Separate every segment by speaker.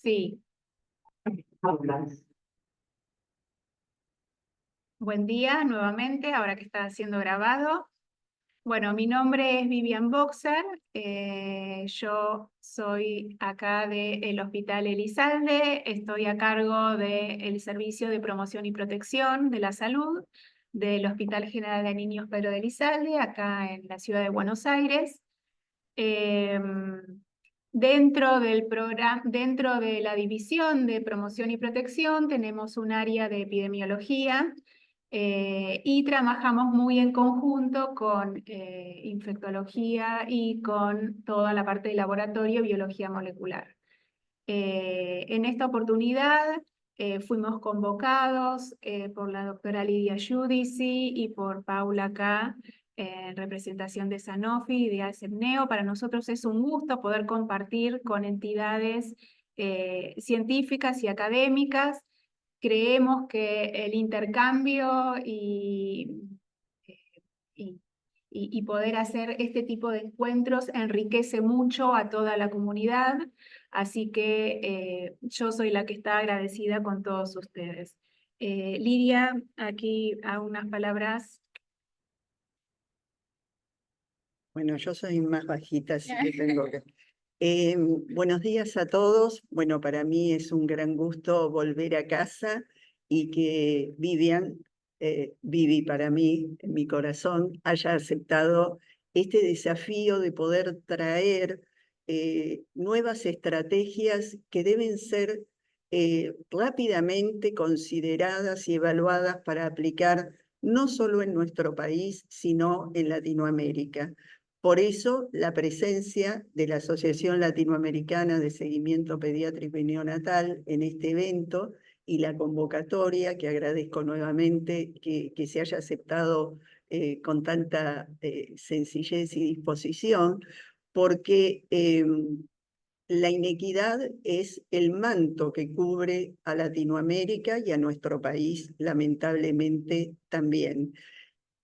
Speaker 1: Sí, buen día nuevamente, ahora que está siendo grabado. Bueno, mi nombre es Vivian Boxer, yo soy acá del Hospital Elizalde, estoy a cargo del Servicio de Promoción y Protección de la Salud del Hospital General de Niños Pedro de Elizalde, acá en la ciudad de Buenos Aires. Dentro del programa, dentro de la división de promoción y protección tenemos un área de epidemiología y trabajamos muy en conjunto con infectología y con toda la parte de laboratorio biología molecular. En esta oportunidad fuimos convocados por la doctora Lidia Giudici y por Paula K. En representación de Sanofi y de ASEPNEO. Para nosotros es un gusto poder compartir con entidades científicas y académicas. Creemos que el intercambio y poder hacer este tipo de encuentros enriquece mucho a toda la comunidad, así que yo soy la que está agradecida con todos ustedes. Lidia, aquí a unas palabras.
Speaker 2: Bueno, yo soy más bajita, así que tengo que... buenos días a todos. Bueno, para mí es un gran gusto volver a casa y que Vivian, Vivi para mí, en mi corazón, haya aceptado este desafío de poder traer nuevas estrategias que deben ser rápidamente consideradas y evaluadas para aplicar no solo en nuestro país, sino en Latinoamérica. Por eso, la presencia de la Asociación Latinoamericana de Seguimiento Pediátrico y Neonatal en este evento y la convocatoria, que agradezco nuevamente que se haya aceptado con tanta sencillez y disposición, porque la inequidad es el manto que cubre a Latinoamérica y a nuestro país, lamentablemente también.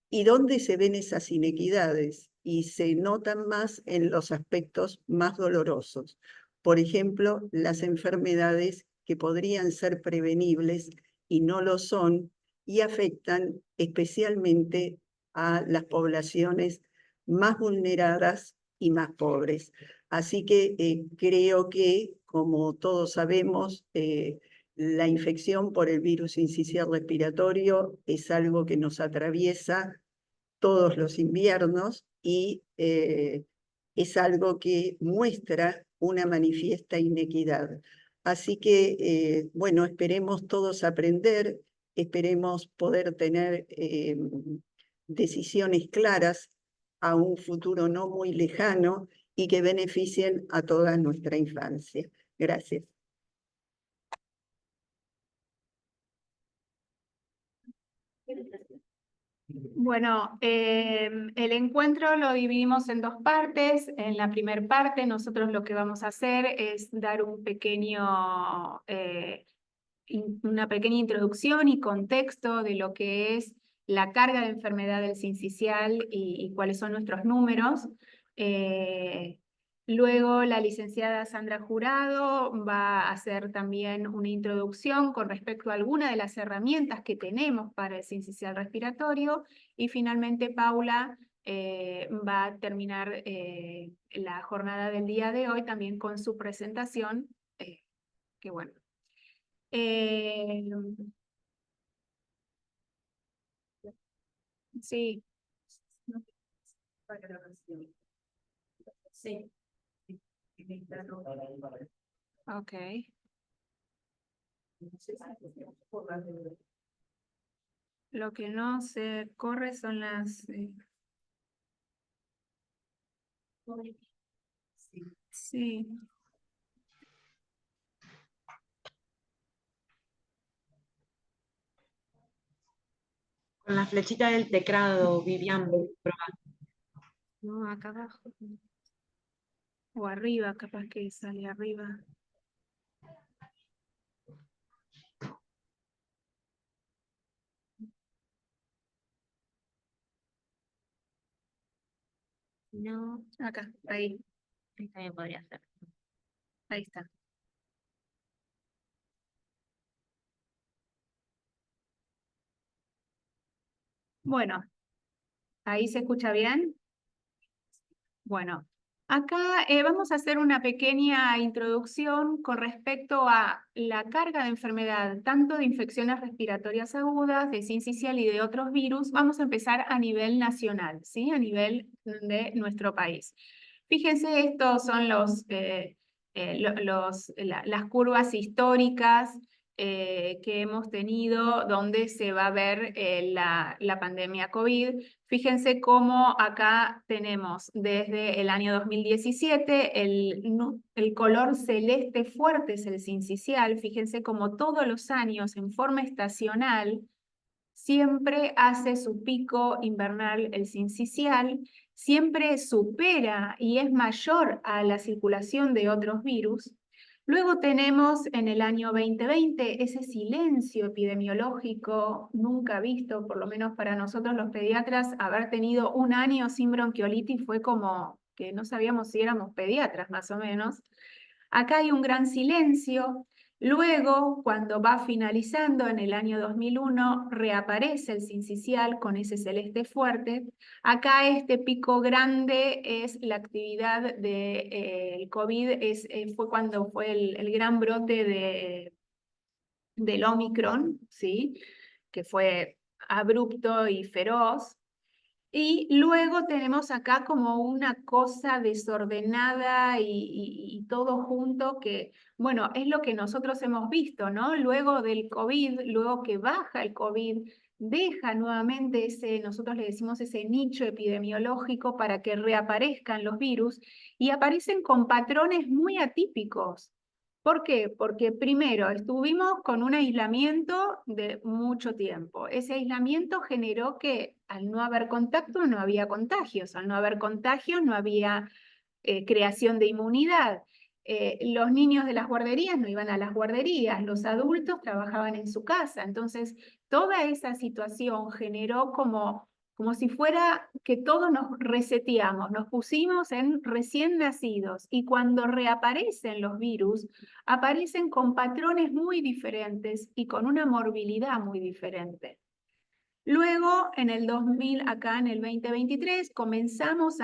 Speaker 2: ¿Y dónde se ven esas inequidades? Y se notan más en los aspectos más dolorosos. Por ejemplo, las enfermedades que podrían ser prevenibles y no lo son y afectan especialmente a las poblaciones más vulneradas y más pobres. Así que creo que, como todos sabemos, la infección por el virus incisional respiratorio es algo que nos atraviesa todos los inviernos y es algo que muestra una manifiesta inequidad. Así que, bueno, esperemos todos aprender, esperemos poder tener decisiones claras a un futuro no muy lejano y que beneficien a toda nuestra infancia. Gracias.
Speaker 1: Bueno, el encuentro lo dividimos en dos partes. En la primera parte, nosotros lo que vamos a hacer es dar un una pequeña introducción y contexto de lo que es la carga de enfermedad del sincicial y cuáles son nuestros números. Luego la licenciada Sandra Jurado va a hacer también una introducción con respecto a algunas de las herramientas que tenemos para el sincicial respiratorio y finalmente Paula va a terminar la jornada del día de hoy también con su presentación, que bueno. Sí. Sí. Ok. Lo que no se corre son las... Sí.
Speaker 3: Con la flechita del teclado, Vivian, probá.
Speaker 1: No, acá abajo. O arriba, capaz que sale arriba. No, acá, ahí.
Speaker 3: Ahí también podría ser.
Speaker 1: Ahí está. Bueno, ¿ahí se escucha bien? Bueno, acá vamos a hacer una pequeña introducción con respecto a la carga de enfermedad, tanto de infecciones respiratorias agudas, de sincicial y de otros virus. Vamos a empezar a nivel nacional, ¿sí? A nivel de nuestro país. Fíjense, estos son las curvas históricas que hemos tenido donde se va a ver la pandemia COVID. Fíjense cómo acá tenemos desde el año 2017 el color celeste fuerte es el sincicial. Fíjense cómo todos los años en forma estacional siempre hace su pico invernal el sincicial, siempre supera y es mayor a la circulación de otros virus. Luego tenemos en el año 2020 ese silencio epidemiológico nunca visto, por lo menos para nosotros los pediatras, haber tenido un año sin bronquiolitis fue como que no sabíamos si éramos pediatras más o menos. Acá hay un gran silencio. Luego, cuando va finalizando en el año 2001, reaparece el sincicial con ese celeste fuerte. Acá este pico grande es la actividad del COVID, fue cuando fue el gran brote del Omicron, ¿sí? Que fue abrupto y feroz. Y luego tenemos acá como una cosa desordenada y todo junto que, bueno, es lo que nosotros hemos visto, ¿no? Luego del COVID, luego que baja el COVID, deja nuevamente nosotros le decimos ese nicho epidemiológico para que reaparezcan los virus y aparecen con patrones muy atípicos. ¿Por qué? Porque primero estuvimos con un aislamiento de mucho tiempo. Ese aislamiento generó que al no haber contacto no había contagios, al no haber contagios no había creación de inmunidad. Los niños de las guarderías no iban a las guarderías, los adultos trabajaban en su casa. Entonces, toda esa situación generó como si fuera que todos nos reseteamos, nos pusimos en recién nacidos y cuando reaparecen los virus, aparecen con patrones muy diferentes y con una morbilidad muy diferente. Luego, en el 2000, acá en el 2023, comenzamos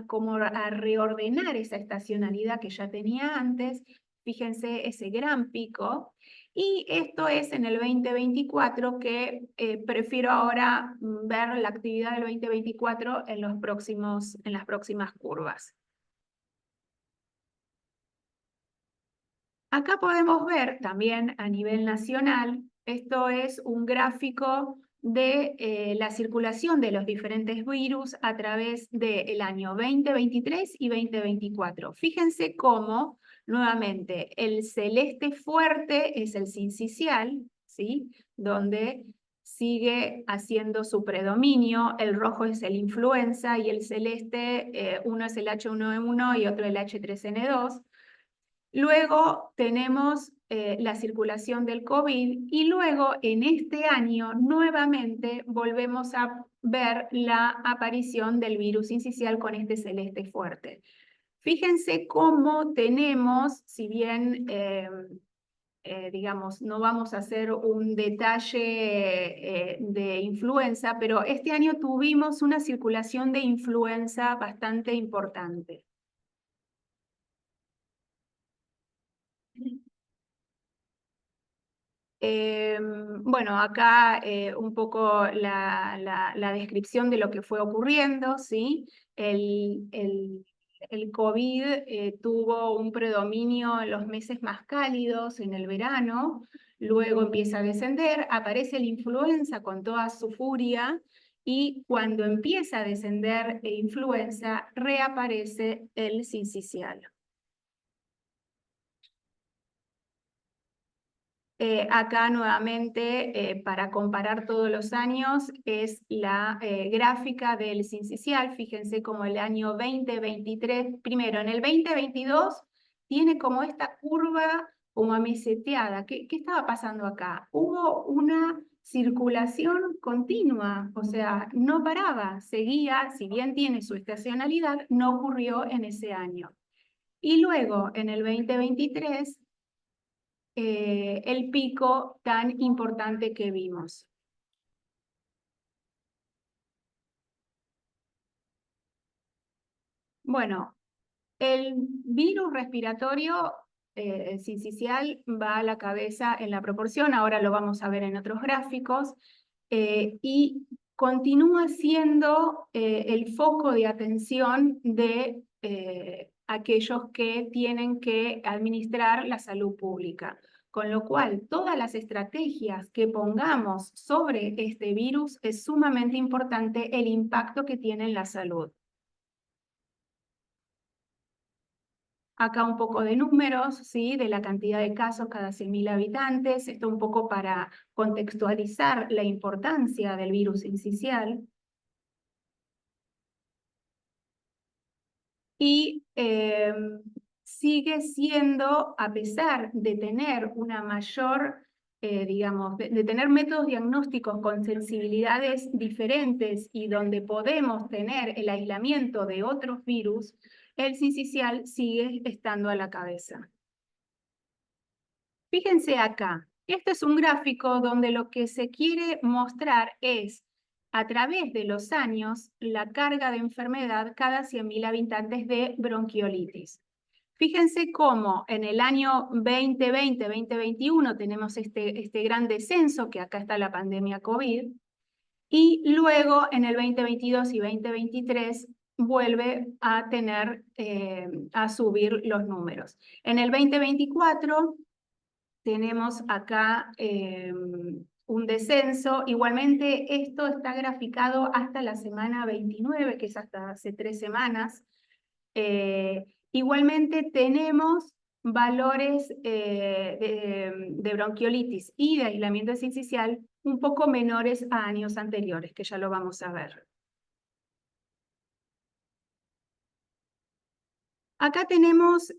Speaker 1: como a reordenar esa estacionalidad que ya tenía antes. Fíjense ese gran pico. Y esto es en el 2024 que prefiero ahora ver la actividad del 2024 en las próximas curvas. Acá podemos ver también a nivel nacional, esto es un gráfico de la circulación de los diferentes virus a través del año 2023 y 2024. Fíjense cómo, nuevamente, el celeste fuerte es el sincicial, ¿sí? Donde sigue haciendo su predominio, el rojo es el influenza y el celeste, uno es el H1N1 y otro el H3N2. Luego tenemos la circulación del COVID y luego en este año nuevamente volvemos a ver la aparición del virus sincicial con este celeste fuerte. Fíjense cómo tenemos, si bien digamos, no vamos a hacer un detalle de influenza, pero este año tuvimos una circulación de influenza bastante importante. Bueno, acá un poco la descripción de lo que fue ocurriendo, ¿sí? El COVID tuvo un predominio en los meses más cálidos, en el verano, luego empieza a descender, aparece la influenza con toda su furia, y cuando empieza a descender influenza, reaparece el sincicial. Acá nuevamente, para comparar todos los años, es la gráfica del sincicial. Fíjense como el año 2023, primero en el 2022, tiene como esta curva como ameseteada. ¿Qué estaba pasando acá? Hubo una circulación continua, o sea, no paraba, seguía, si bien tiene su estacionalidad, no ocurrió en ese año. Y luego, en el 2023, el pico tan importante que vimos. Bueno, el virus respiratorio sincicial va a la cabeza en la proporción, ahora lo vamos a ver en otros gráficos, y continúa siendo el foco de atención de aquellos que tienen que administrar la salud pública. Con lo cual, todas las estrategias que pongamos sobre este virus es sumamente importante el impacto que tiene en la salud. Acá un poco de números, ¿sí? De la cantidad de casos cada 100.000 habitantes. Esto un poco para contextualizar la importancia del virus sincicial. Y sigue siendo, a pesar de tener una mayor, digamos, de tener métodos diagnósticos con sensibilidades diferentes y donde podemos tener el aislamiento de otros virus, el sincicial sigue estando a la cabeza. Fíjense acá, este es un gráfico donde lo que se quiere mostrar es, a través de los años, la carga de enfermedad cada 100.000 habitantes de bronquiolitis. Fíjense cómo en el año 2020-2021 tenemos este gran descenso, que acá está la pandemia COVID, y luego en el 2022 y 2023 vuelve a tener, a subir los números. En el 2024 tenemos acá un descenso. Igualmente, esto está graficado hasta la semana 29, que es hasta hace 3 semanas. Igualmente, tenemos valores de bronquiolitis y de aislamiento sincicial un poco menores a años anteriores, que ya lo vamos a ver. Acá tenemos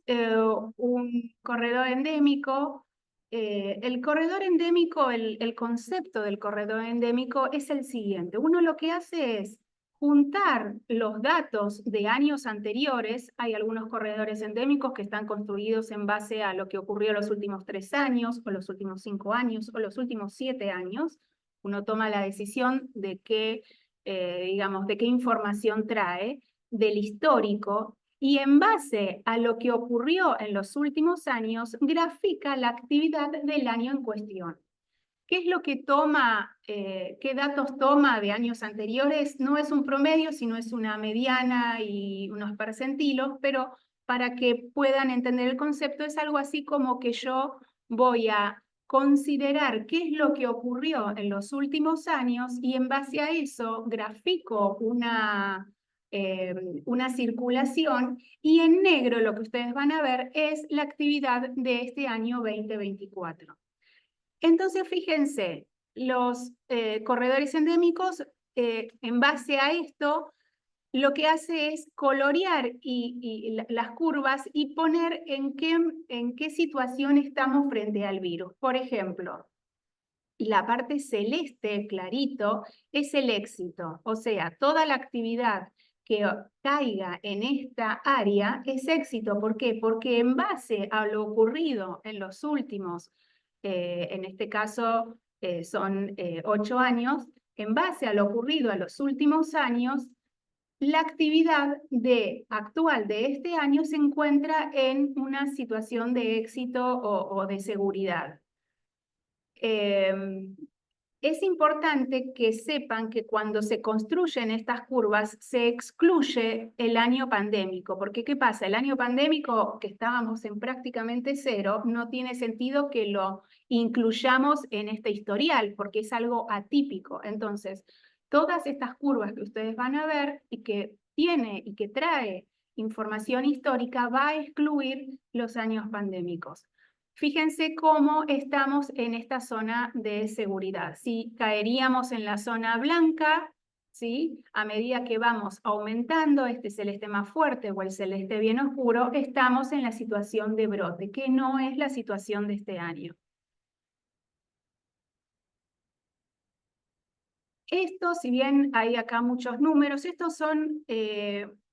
Speaker 1: un corredor endémico. El corredor endémico, el concepto del corredor endémico es el siguiente. Uno lo que hace es juntar los datos de años anteriores. Hay algunos corredores endémicos que están construidos en base a lo que ocurrió los últimos 3 años, o los últimos 5 años, o los últimos 7 años. Uno toma la decisión de qué, digamos, de qué información trae del histórico, y en base a lo que ocurrió en los últimos años, grafica la actividad del año en cuestión. ¿Qué es lo que toma, qué datos toma de años anteriores? No es un promedio, sino es una mediana y unos percentilos, pero para que puedan entender el concepto, es algo así como que yo voy a considerar qué es lo que ocurrió en los últimos años y en base a eso grafico una circulación, y en negro lo que ustedes van a ver es la actividad de este año 2024. Entonces, fíjense, los corredores endémicos, en base a esto, lo que hace es colorear las curvas y poner en qué situación estamos frente al virus. Por ejemplo, la parte celeste, clarito, es el éxito. O sea, toda la actividad que caiga en esta área es éxito. ¿Por qué? Porque en base a lo ocurrido en los últimos, en este caso son 8 años, en base a lo ocurrido en los últimos años, la actividad actual de este año se encuentra en una situación de éxito o de seguridad. Es importante que sepan que cuando se construyen estas curvas se excluye el año pandémico, porque ¿qué pasa? El año pandémico, que estábamos en prácticamente cero, no tiene sentido que lo incluyamos en este historial, porque es algo atípico. Entonces, todas estas curvas que ustedes van a ver y que tiene y que trae información histórica va a excluir los años pandémicos. Fíjense cómo estamos en esta zona de seguridad. Si caeríamos en la zona blanca, ¿sí? A medida que vamos aumentando este celeste más fuerte o el celeste bien oscuro, estamos en la situación de brote, que no es la situación de este año. Esto, si bien hay acá muchos números, estos son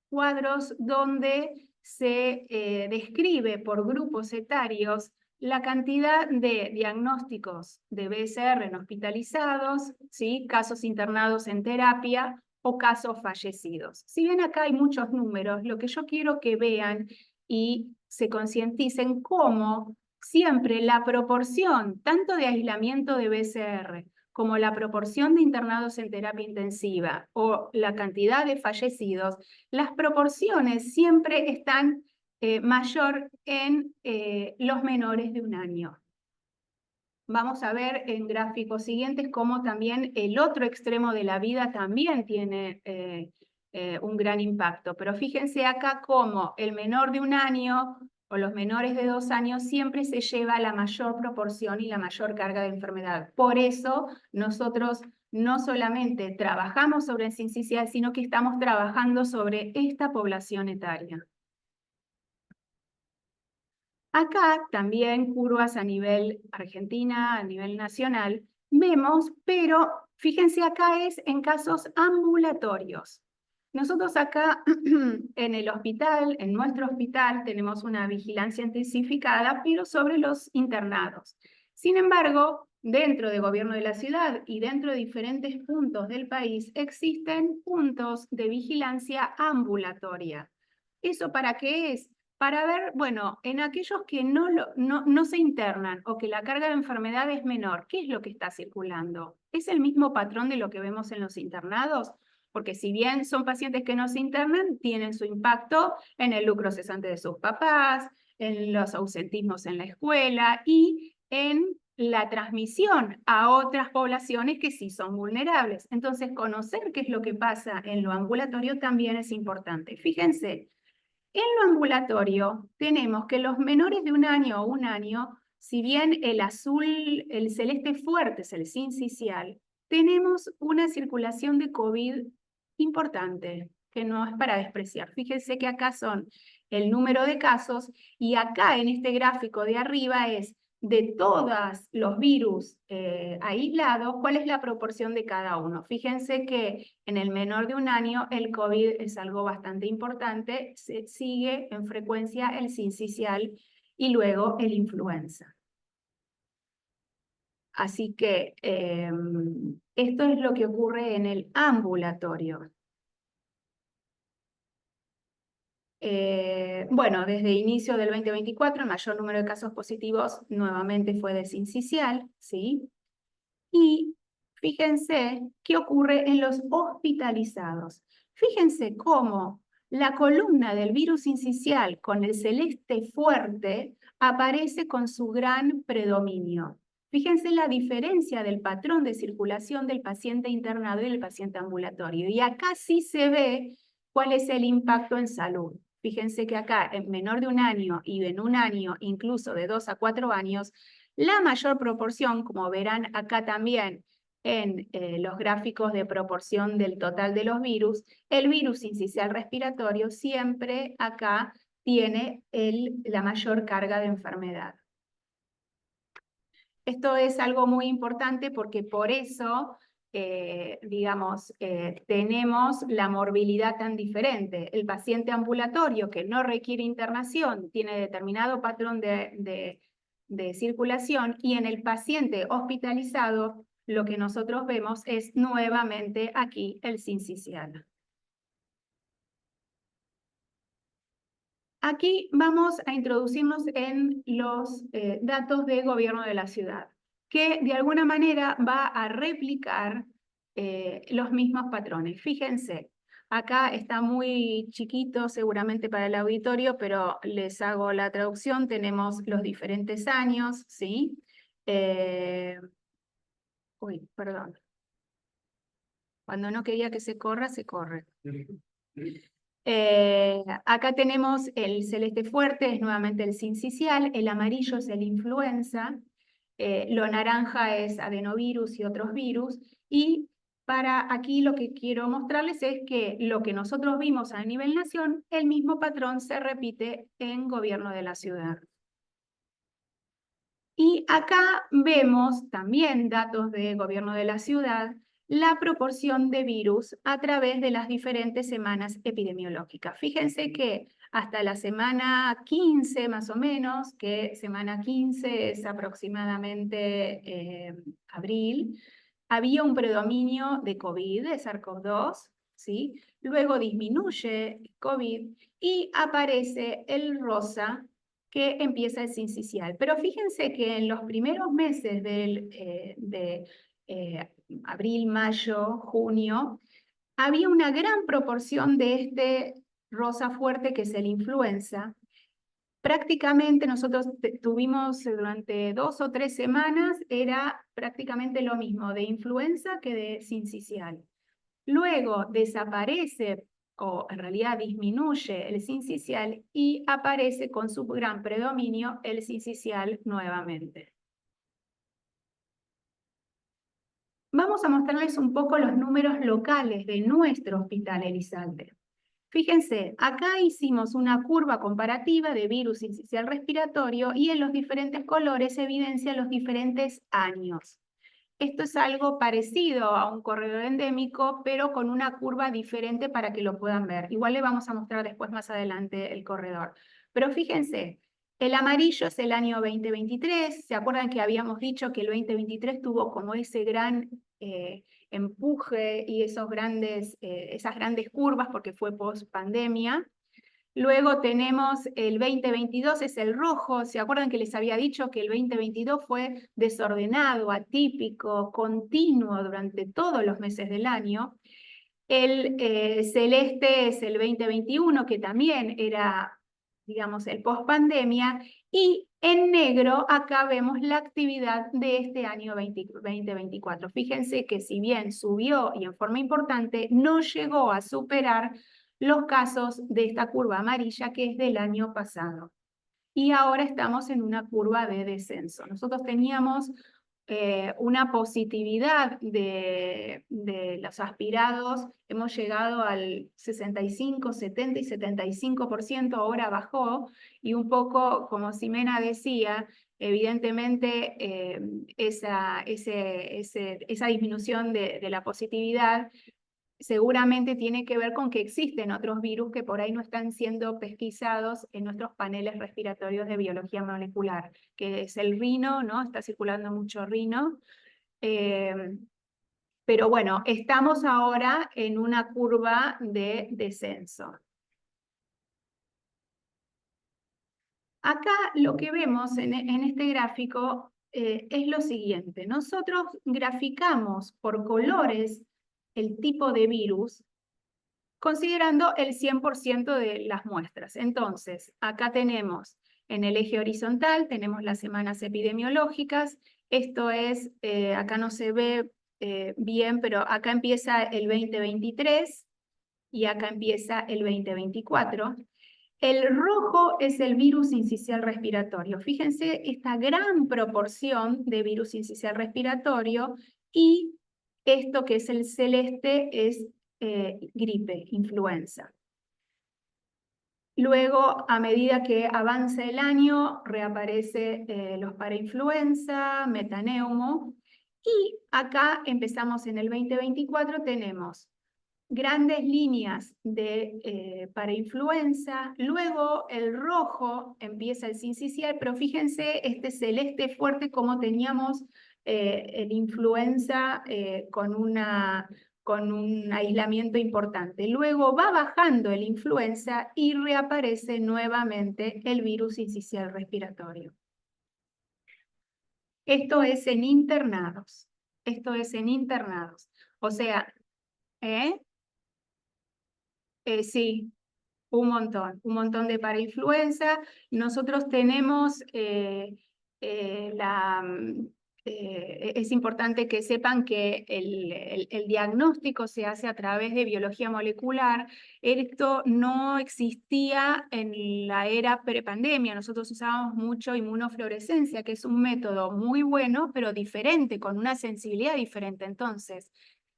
Speaker 1: cuadros donde se describe por grupos etarios la cantidad de diagnósticos de BSR en hospitalizados, ¿sí? Casos internados en terapia o casos fallecidos. Si bien acá hay muchos números, lo que yo quiero que vean y se concienticen cómo siempre la proporción tanto de aislamiento de BCR como la proporción de internados en terapia intensiva o la cantidad de fallecidos, las proporciones siempre están mayor en los menores de 1 año. Vamos a ver en gráficos siguientes cómo también el otro extremo de la vida también tiene un gran impacto. Pero fíjense acá cómo el menor de 1 año o los menores de 2 años siempre se lleva la mayor proporción y la mayor carga de enfermedad. Por eso nosotros no solamente trabajamos sobre el sincicial, sino que estamos trabajando sobre esta población etaria. Acá también curvas a nivel Argentina, a nivel nacional, vemos, pero fíjense acá es en casos ambulatorios. Nosotros acá en el hospital, en nuestro hospital, tenemos una vigilancia intensificada, pero sobre los internados. Sin embargo, dentro del gobierno de la ciudad y dentro de diferentes puntos del país, existen puntos de vigilancia ambulatoria. ¿Eso para qué es? Para ver, bueno, en aquellos que no se internan o que la carga de enfermedad es menor, ¿qué es lo que está circulando? ¿Es el mismo patrón de lo que vemos en los internados? Porque si bien son pacientes que no se internan, tienen su impacto en el lucro cesante de sus papás, en los ausentismos en la escuela y en la transmisión a otras poblaciones que sí son vulnerables. Entonces, conocer qué es lo que pasa en lo ambulatorio también es importante. Fíjense, en lo ambulatorio tenemos que los menores de 1 año o 1 año, si bien el azul, el celeste fuerte es el sincicial, tenemos una circulación de COVID importante, que no es para despreciar. Fíjense que acá son el número de casos y acá en este gráfico de arriba es de todos los virus aislados, cuál es la proporción de cada uno. Fíjense que en el menor de 1 año el COVID es algo bastante importante, se sigue en frecuencia el sincicial y luego el influenza. Así que esto es lo que ocurre en el ambulatorio. Bueno, desde inicio del 2024, el mayor número de casos positivos nuevamente fue de sincicial, ¿sí? Y fíjense qué ocurre en los hospitalizados. Fíjense cómo la columna del virus sincicial con el celeste fuerte aparece con su gran predominio. Fíjense la diferencia del patrón de circulación del paciente internado y del paciente ambulatorio. Y acá sí se ve cuál es el impacto en salud. Fíjense que acá, en menor de 1 año y en 1 año, incluso de 2 a 4 años, la mayor proporción, como verán acá también en los gráficos de proporción del total de los virus, el virus sincicial respiratorio siempre acá tiene la mayor carga de enfermedad. Esto es algo muy importante porque por eso, tenemos la morbilidad tan diferente. El paciente ambulatorio que no requiere internación tiene determinado patrón de circulación y en el paciente hospitalizado lo que nosotros vemos es nuevamente aquí el sincicial. Aquí vamos a introducirnos en los datos de gobierno de la ciudad, que de alguna manera va a replicar los mismos patrones. Fíjense, acá está muy chiquito seguramente para el auditorio, pero les hago la traducción. Tenemos los diferentes años, ¿sí? Uy, perdón. Cuando no quería que se corra, se corre. Acá tenemos el celeste fuerte, es nuevamente el sincicial, el amarillo es el influenza, lo naranja es adenovirus y otros virus, y para aquí lo que quiero mostrarles es que lo que nosotros vimos a nivel nación, el mismo patrón se repite en gobierno de la ciudad. Y acá vemos también datos de gobierno de la ciudad, la proporción de virus a través de las diferentes semanas epidemiológicas. Fíjense que hasta la semana 15 más o menos, que semana 15 es aproximadamente abril, había un predominio de COVID, de SARS-CoV-2, ¿sí? Luego disminuye COVID y aparece el rosa, que empieza el sincicial. Pero fíjense que en los primeros meses de abril, mayo, junio, había una gran proporción de este rosa fuerte que es el influenza. Prácticamente nosotros tuvimos durante 2 o 3 semanas, era prácticamente lo mismo de influenza que de sincicial. Luego desaparece, o en realidad disminuye el sincicial y aparece con su gran predominio el sincicial nuevamente. Vamos a mostrarles un poco los números locales de nuestro Hospital Elizalde. Fíjense, acá hicimos una curva comparativa de virus sincicial respiratorio y en los diferentes colores evidencia los diferentes años. Esto es algo parecido a un corredor endémico, pero con una curva diferente para que lo puedan ver. Igual le vamos a mostrar después más adelante el corredor. Pero fíjense, el amarillo es el año 2023. ¿Se acuerdan que habíamos dicho que el 2023 tuvo como ese gran empuje y esas grandes curvas porque fue post pandemia? Luego tenemos el 2022, es el rojo. ¿Se acuerdan que les había dicho que el 2022 fue desordenado, atípico, continuo durante todos los meses del año? El celeste es el 2021, que también era, digamos, el post-pandemia. Y en negro acá vemos la actividad de este año 2024. Fíjense que si bien subió y en forma importante, no llegó a superar los casos de esta curva amarilla que es del año pasado. Y ahora estamos en una curva de descenso. Nosotros teníamos una positividad de los aspirados, hemos llegado al 65, 70 y 75%, ahora bajó, y un poco, como Ximena decía, evidentemente esa disminución de la positividad seguramente tiene que ver con que existen otros virus que por ahí no están siendo pesquisados en nuestros paneles respiratorios de biología molecular, que es el rino, ¿no? Está circulando mucho rino. Pero bueno, estamos ahora en una curva de descenso. Acá lo que vemos en este gráfico es lo siguiente. Nosotros graficamos por colores el tipo de virus, considerando el 100% de las muestras. Entonces, acá tenemos en el eje horizontal, tenemos las semanas epidemiológicas. Esto es, acá no se ve bien, pero acá empieza el 2023 y acá empieza el 2024. El rojo es el virus sincicial respiratorio. Fíjense esta gran proporción de virus sincicial respiratorio, y esto que es el celeste es gripe, influenza. Luego, a medida que avanza el año, reaparece los parainfluenza, metaneumo, y acá empezamos en el 2024, tenemos grandes líneas de parainfluenza, luego el rojo empieza el sincicial, pero fíjense este celeste fuerte como teníamos el influenza con un aislamiento importante. Luego va bajando el influenza y reaparece nuevamente el virus sincicial respiratorio. Esto es en internados. Esto es en internados. O sea, sí, un montón de parainfluenza. Nosotros tenemos es importante que sepan que el diagnóstico se hace a través de biología molecular. Esto no existía en la era prepandemia. Nosotros usábamos mucho inmunofluorescencia, que es un método muy bueno, pero diferente, con una sensibilidad diferente. Entonces,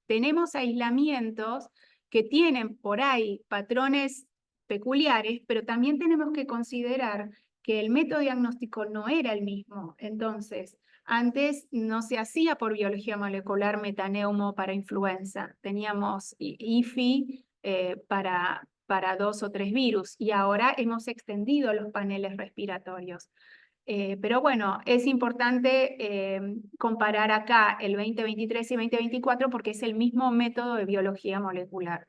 Speaker 1: tenemos aislamientos que tienen por ahí patrones peculiares, pero también tenemos que considerar que el método diagnóstico no era el mismo. Entonces, antes no se hacía por biología molecular metaneumo para influenza, teníamos IFI para 2 o 3 virus, y ahora hemos extendido los paneles respiratorios. Pero bueno, es importante comparar acá el 2023 y 2024 porque es el mismo método de biología molecular.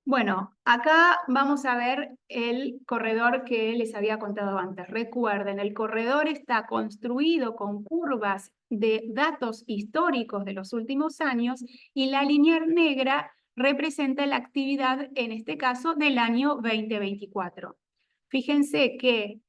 Speaker 1: Bueno, acá vamos a ver el corredor que les había contado antes. Recuerden, el corredor está construido con curvas de datos históricos de los últimos años y la línea negra representa la actividad, en este caso, del año 2024. Fíjense que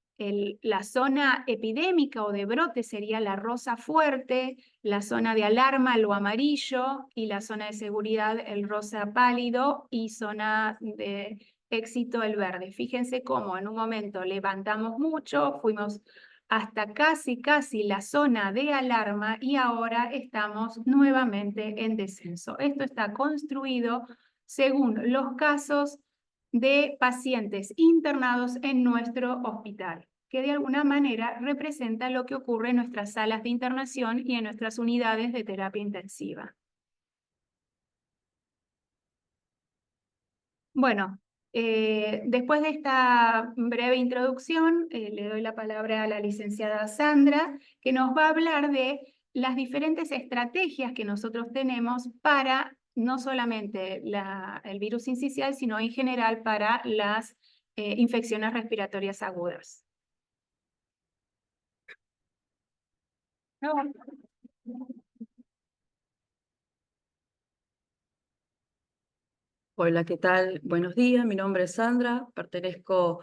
Speaker 1: la zona epidémica o de brote sería la rosa fuerte, la zona de alarma, lo amarillo, y la zona de seguridad, el rosa pálido, y zona de éxito, el verde. Fíjense cómo en un momento levantamos mucho, fuimos hasta casi la zona de alarma y ahora estamos nuevamente en descenso. Esto está construido según los casos de pacientes internados en nuestro hospital, que de alguna manera representa lo que ocurre en nuestras salas de internación y en nuestras unidades de terapia intensiva. Bueno, después de esta breve introducción, le doy la palabra a la licenciada Sandra, que nos va a hablar de las diferentes estrategias que nosotros tenemos para no solamente el virus sincicial, sino en general para las infecciones respiratorias agudas.
Speaker 4: Hola, ¿qué tal? Buenos días, mi nombre es Sandra, pertenezco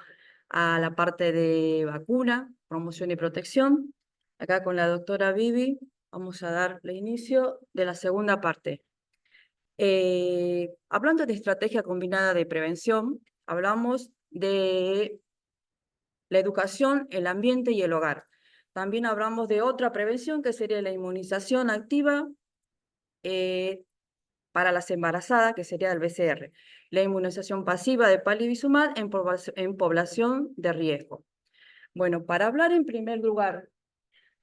Speaker 4: a la parte de vacuna, promoción y protección. Acá con la doctora Vivi vamos a darle inicio de la segunda parte. Hablando de estrategia combinada de prevención, hablamos de la educación, el ambiente y el hogar. También hablamos de otra prevención que sería la inmunización activa, para las embarazadas, que sería el BCR, la inmunización pasiva de palivizumab en población de riesgo. Bueno, para hablar en primer lugar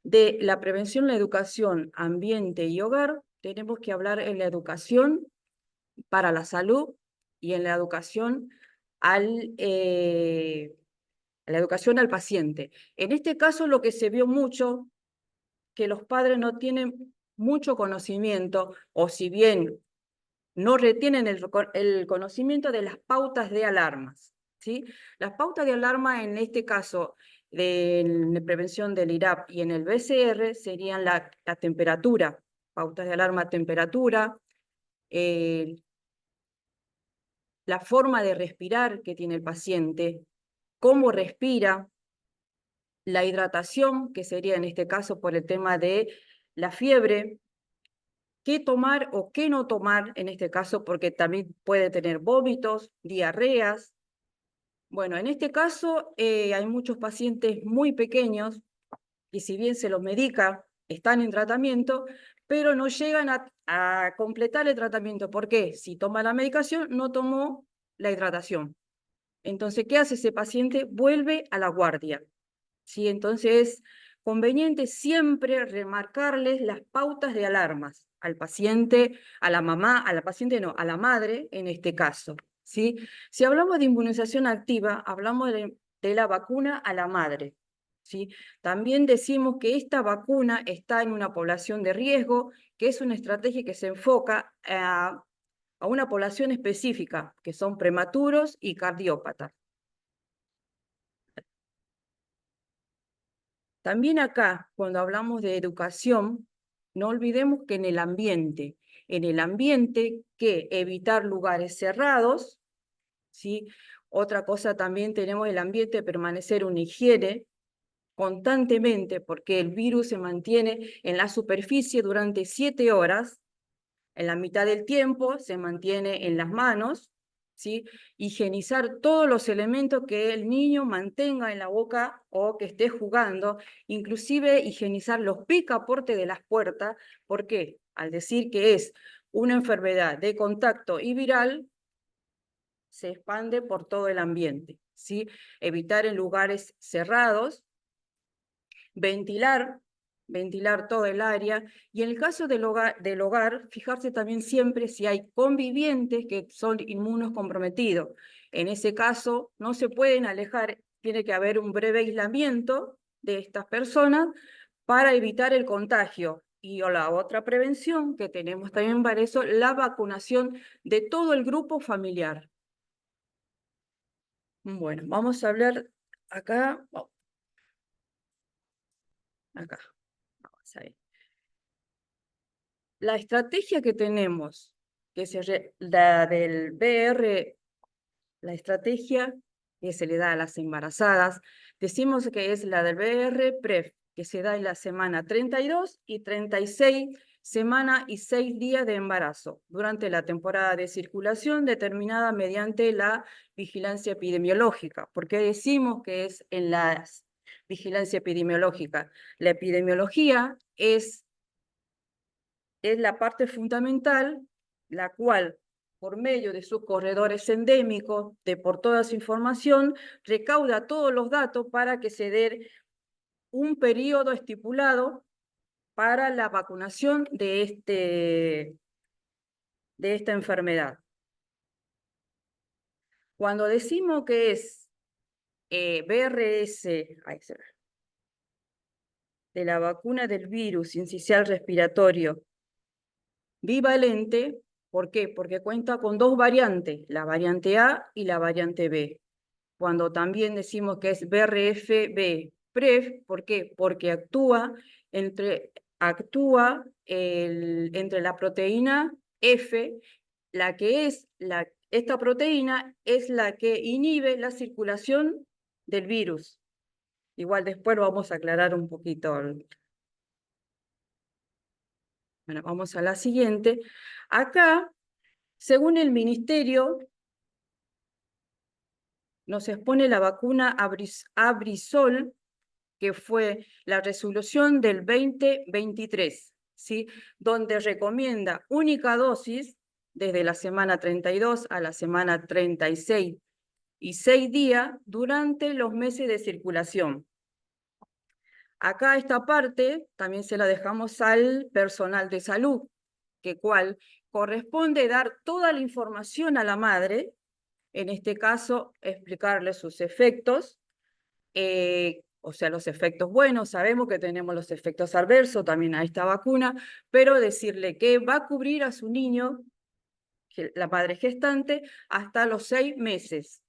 Speaker 4: de la prevención, la educación, ambiente y hogar, tenemos que hablar en la educación para la salud y en la educación al paciente. En este caso, lo que se vio mucho, que los padres no tienen mucho conocimiento, o si bien no retienen el conocimiento de las pautas de alarmas, ¿sí? Las pautas de alarma en este caso de prevención del IRAP y en el BCR serían la temperatura, pautas de alarma, temperatura, la forma de respirar que tiene el paciente, cómo respira, la hidratación, que sería en este caso por el tema de la fiebre, qué tomar o qué no tomar en este caso, porque también puede tener vómitos, diarreas. Bueno, en este caso hay muchos pacientes muy pequeños y si bien se los medica, están en tratamiento, pero no llegan a completar el tratamiento. ¿Por qué? Si toma la medicación, no tomó la hidratación. Entonces, ¿qué hace ese paciente? Vuelve a la guardia. ¿Sí? Entonces, es conveniente siempre remarcarles las pautas de alarmas al paciente, a la mamá, a la paciente no, a la madre en este caso. ¿Sí? Si hablamos de inmunización activa, hablamos de la vacuna a la madre. ¿Sí? También decimos que esta vacuna está en una población de riesgo, que es una estrategia que se enfoca a una población específica, que son prematuros y cardiópatas. También acá, cuando hablamos de educación, no olvidemos que en el ambiente que evitar lugares cerrados, ¿sí? Otra cosa también tenemos el ambiente, permanecer una higiene constantemente, porque el virus se mantiene en la superficie durante 7 horas, en la mitad del tiempo se mantiene en las manos, ¿sí? Higienizar todos los elementos que el niño mantenga en la boca o que esté jugando, inclusive higienizar los picaportes de las puertas. ¿Por qué? Al decir que es una enfermedad de contacto y viral, se expande por todo el ambiente, ¿sí? Evitar en lugares cerrados, ventilar todo el área, y en el caso del hogar, fijarse también siempre si hay convivientes que son inmunocomprometidos. En ese caso, no se pueden alejar, tiene que haber un breve aislamiento de estas personas para evitar el contagio. Y la otra prevención que tenemos también para eso, la vacunación de todo el grupo familiar. Bueno, vamos a hablar acá. Acá. Vamos a ver. La estrategia que tenemos, que es la del BR, la estrategia que se le da a las embarazadas, decimos que es la del BR-PREF, que se da en la semana 32 y 36, semana y 6 días de embarazo, durante la temporada de circulación determinada mediante la vigilancia epidemiológica. ¿Por qué decimos que es en la vigilancia epidemiológica? La epidemiología es la parte fundamental, la cual, por medio de sus corredores endémicos, por toda su información, recauda todos los datos para que se dé un periodo estipulado para la vacunación de esta enfermedad. Cuando decimos que es BRS, de la vacuna del virus sincicial respiratorio bivalente, ¿por qué? Porque cuenta con dos variantes, la variante A y la variante B. Cuando también decimos que es BRFB, PREF, ¿por qué? Porque actúa entre la proteína F, esta proteína es la que inhibe la circulación del virus. Igual después lo vamos a aclarar un poquito. Bueno, vamos a la siguiente. Acá, según el ministerio, nos expone la vacuna Abrisol, que fue la resolución del 2023, ¿sí? Donde recomienda única dosis desde la semana 32 a la semana 36 y 6 días durante los meses de circulación. Acá esta parte también se la dejamos al personal de salud, que cual corresponde dar toda la información a la madre, en este caso explicarle sus efectos, o sea, los efectos buenos, sabemos que tenemos los efectos adversos también a esta vacuna, pero decirle que va a cubrir a su niño, la madre gestante, hasta los 6 meses.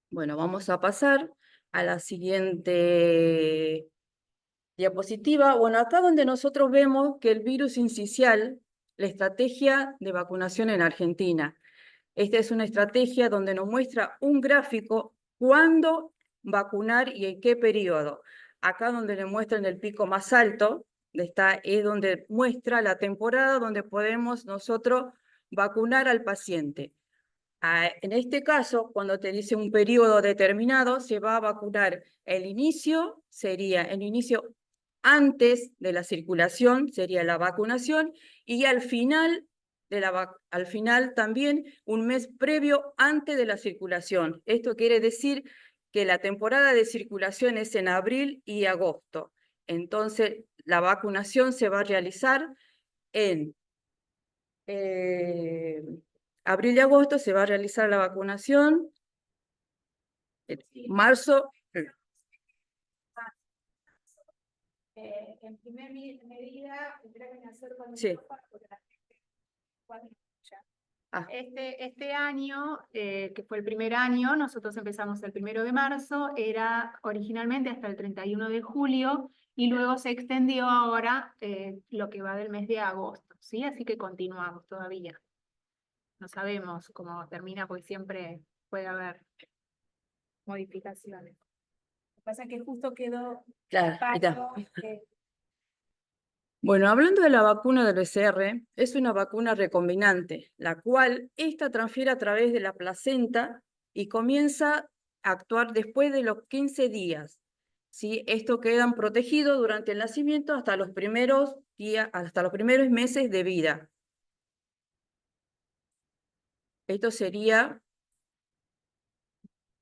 Speaker 4: Bueno, vamos a pasar a la siguiente diapositiva. Bueno, acá donde nosotros vemos que el virus sincicial, la estrategia de vacunación en Argentina. Esta es una estrategia donde nos muestra un gráfico cuándo vacunar y en qué periodo. Acá donde le muestran el pico más alto, es donde muestra la temporada donde podemos nosotros vacunar al paciente. En este caso, cuando te dice un periodo determinado, se va a vacunar. El inicio sería el inicio antes de la circulación, sería la vacunación, y al final también un mes previo antes de la circulación. Esto quiere decir que la temporada de circulación es en abril y agosto. Entonces, la vacunación se va a realizar en abril y agosto, se va a realizar la vacunación. Marzo.
Speaker 1: En primer medida, tendrá que nacer con
Speaker 4: Sí.
Speaker 1: Este año, que fue el primer año, nosotros empezamos el 1 de marzo, era originalmente hasta el 31 de julio, y luego se extendió ahora lo que va del mes de agosto, ¿sí? Así que continuamos todavía. No sabemos cómo termina, porque siempre puede haber modificaciones. Lo que pasa es que justo quedó
Speaker 4: Claro, ahí está.
Speaker 1: paso,
Speaker 4: Bueno, hablando de la vacuna del BCR, es una vacuna recombinante, la cual esta transfiere a través de la placenta y comienza a actuar después de los 15 días. ¿Sí? Esto quedan protegidos durante el nacimiento hasta los primeros días, hasta los primeros meses de vida. Esto sería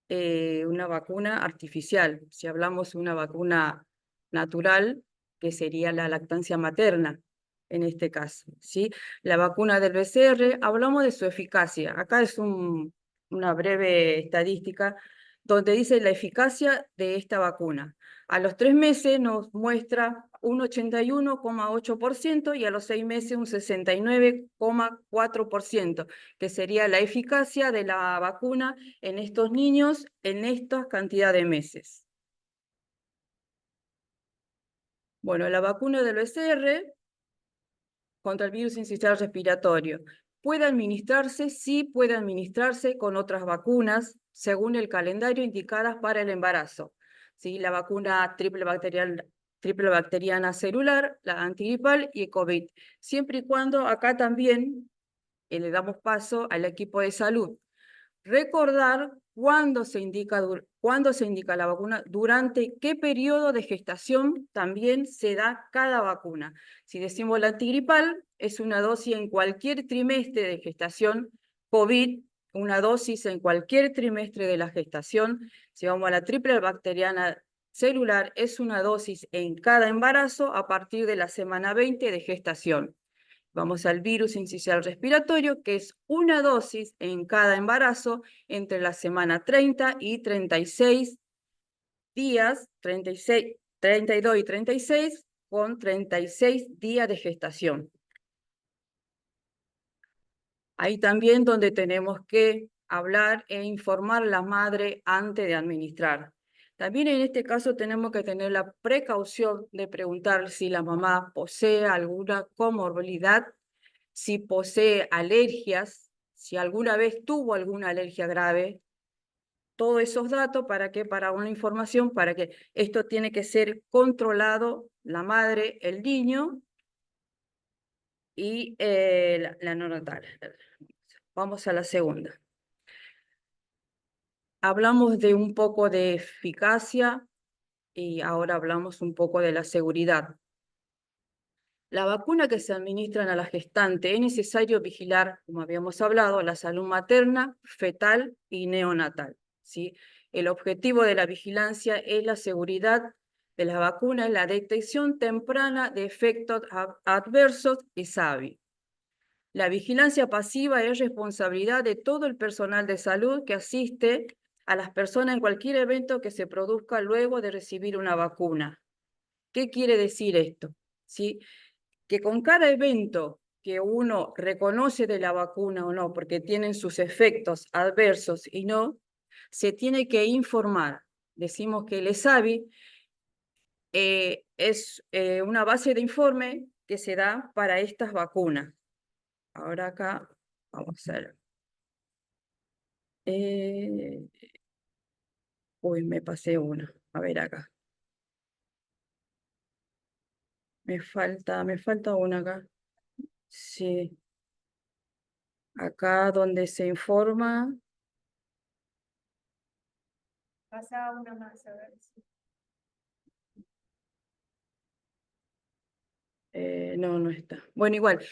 Speaker 4: una vacuna artificial. Si hablamos de una vacuna natural, que sería la lactancia materna, en este caso, ¿sí? La vacuna del BCR, hablamos de su eficacia. Acá es una breve estadística donde dice la eficacia de esta vacuna. A los 3 meses nos muestra un 81,8% y a los 6 meses un 69,4%, que sería la eficacia de la vacuna en estos niños en esta cantidad de meses. Bueno, la vacuna del OSR contra el virus sincicial respiratorio. ¿Puede administrarse? Sí, puede administrarse con otras vacunas según el calendario indicadas para el embarazo. ¿Sí? La vacuna triple bacteriana celular, la antigripal y el COVID. Siempre y cuando acá también le damos paso al equipo de salud. Recordar cuándo se indica la vacuna, durante qué periodo de gestación también se da cada vacuna. Si decimos la antigripal, es una dosis en cualquier trimestre de gestación. COVID, una dosis en cualquier trimestre de la gestación. Si vamos a la triple bacteriana celular, es una dosis en cada embarazo a partir de la semana 20 de gestación. Vamos al virus sincicial respiratorio, que es una dosis en cada embarazo entre la semana 30 y 36 días, 32 y 36, con 36 días de gestación. Ahí también donde tenemos que hablar e informar a la madre antes de administrar. También en este caso tenemos que tener la precaución de preguntar si la mamá posee alguna comorbilidad, si posee alergias, si alguna vez tuvo alguna alergia grave. Todos esos datos, ¿para qué? Para una información, para que esto tiene que ser controlado, la madre, el niño y la neonatal. Vamos a la segunda. Hablamos de un poco de eficacia y ahora hablamos un poco de la seguridad. La vacuna que se administran a la gestante es necesario vigilar, como habíamos hablado, la salud materna, fetal y neonatal, ¿sí? El objetivo de la vigilancia es la seguridad de la vacuna, es la detección temprana de efectos adversos y SAVI. La vigilancia pasiva es responsabilidad de todo el personal de salud que asiste a las personas en cualquier evento que se produzca luego de recibir una vacuna. ¿Qué quiere decir esto? ¿Sí? Que con cada evento que uno reconoce de la vacuna o no, porque tienen sus efectos adversos y no, se tiene que informar. Decimos que el ESAVI es una base de informe que se da para estas vacunas. Ahora acá vamos a ver. Uy, me pasé una. A ver acá. Me falta una acá. Sí. Acá donde se informa.
Speaker 1: Pasa una más, a ver.
Speaker 4: No, no está. Bueno, igual.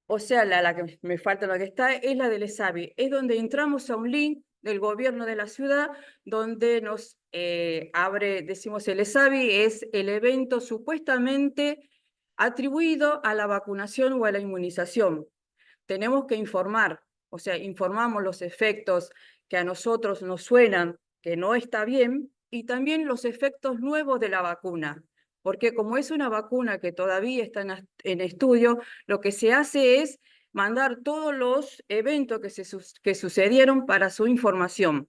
Speaker 4: O sea, la que me falta, la que está, es la del ESAVI. Es donde entramos a un link del gobierno de la ciudad, donde nos abre, decimos, el ESAVI es el evento supuestamente atribuido a la vacunación o a la inmunización. Tenemos que informar, o sea, informamos los efectos que a nosotros nos suenan que no está bien, y también los efectos nuevos de la vacuna. Porque como es una vacuna que todavía está en estudio, lo que se hace es mandar todos los eventos que sucedieron para su información.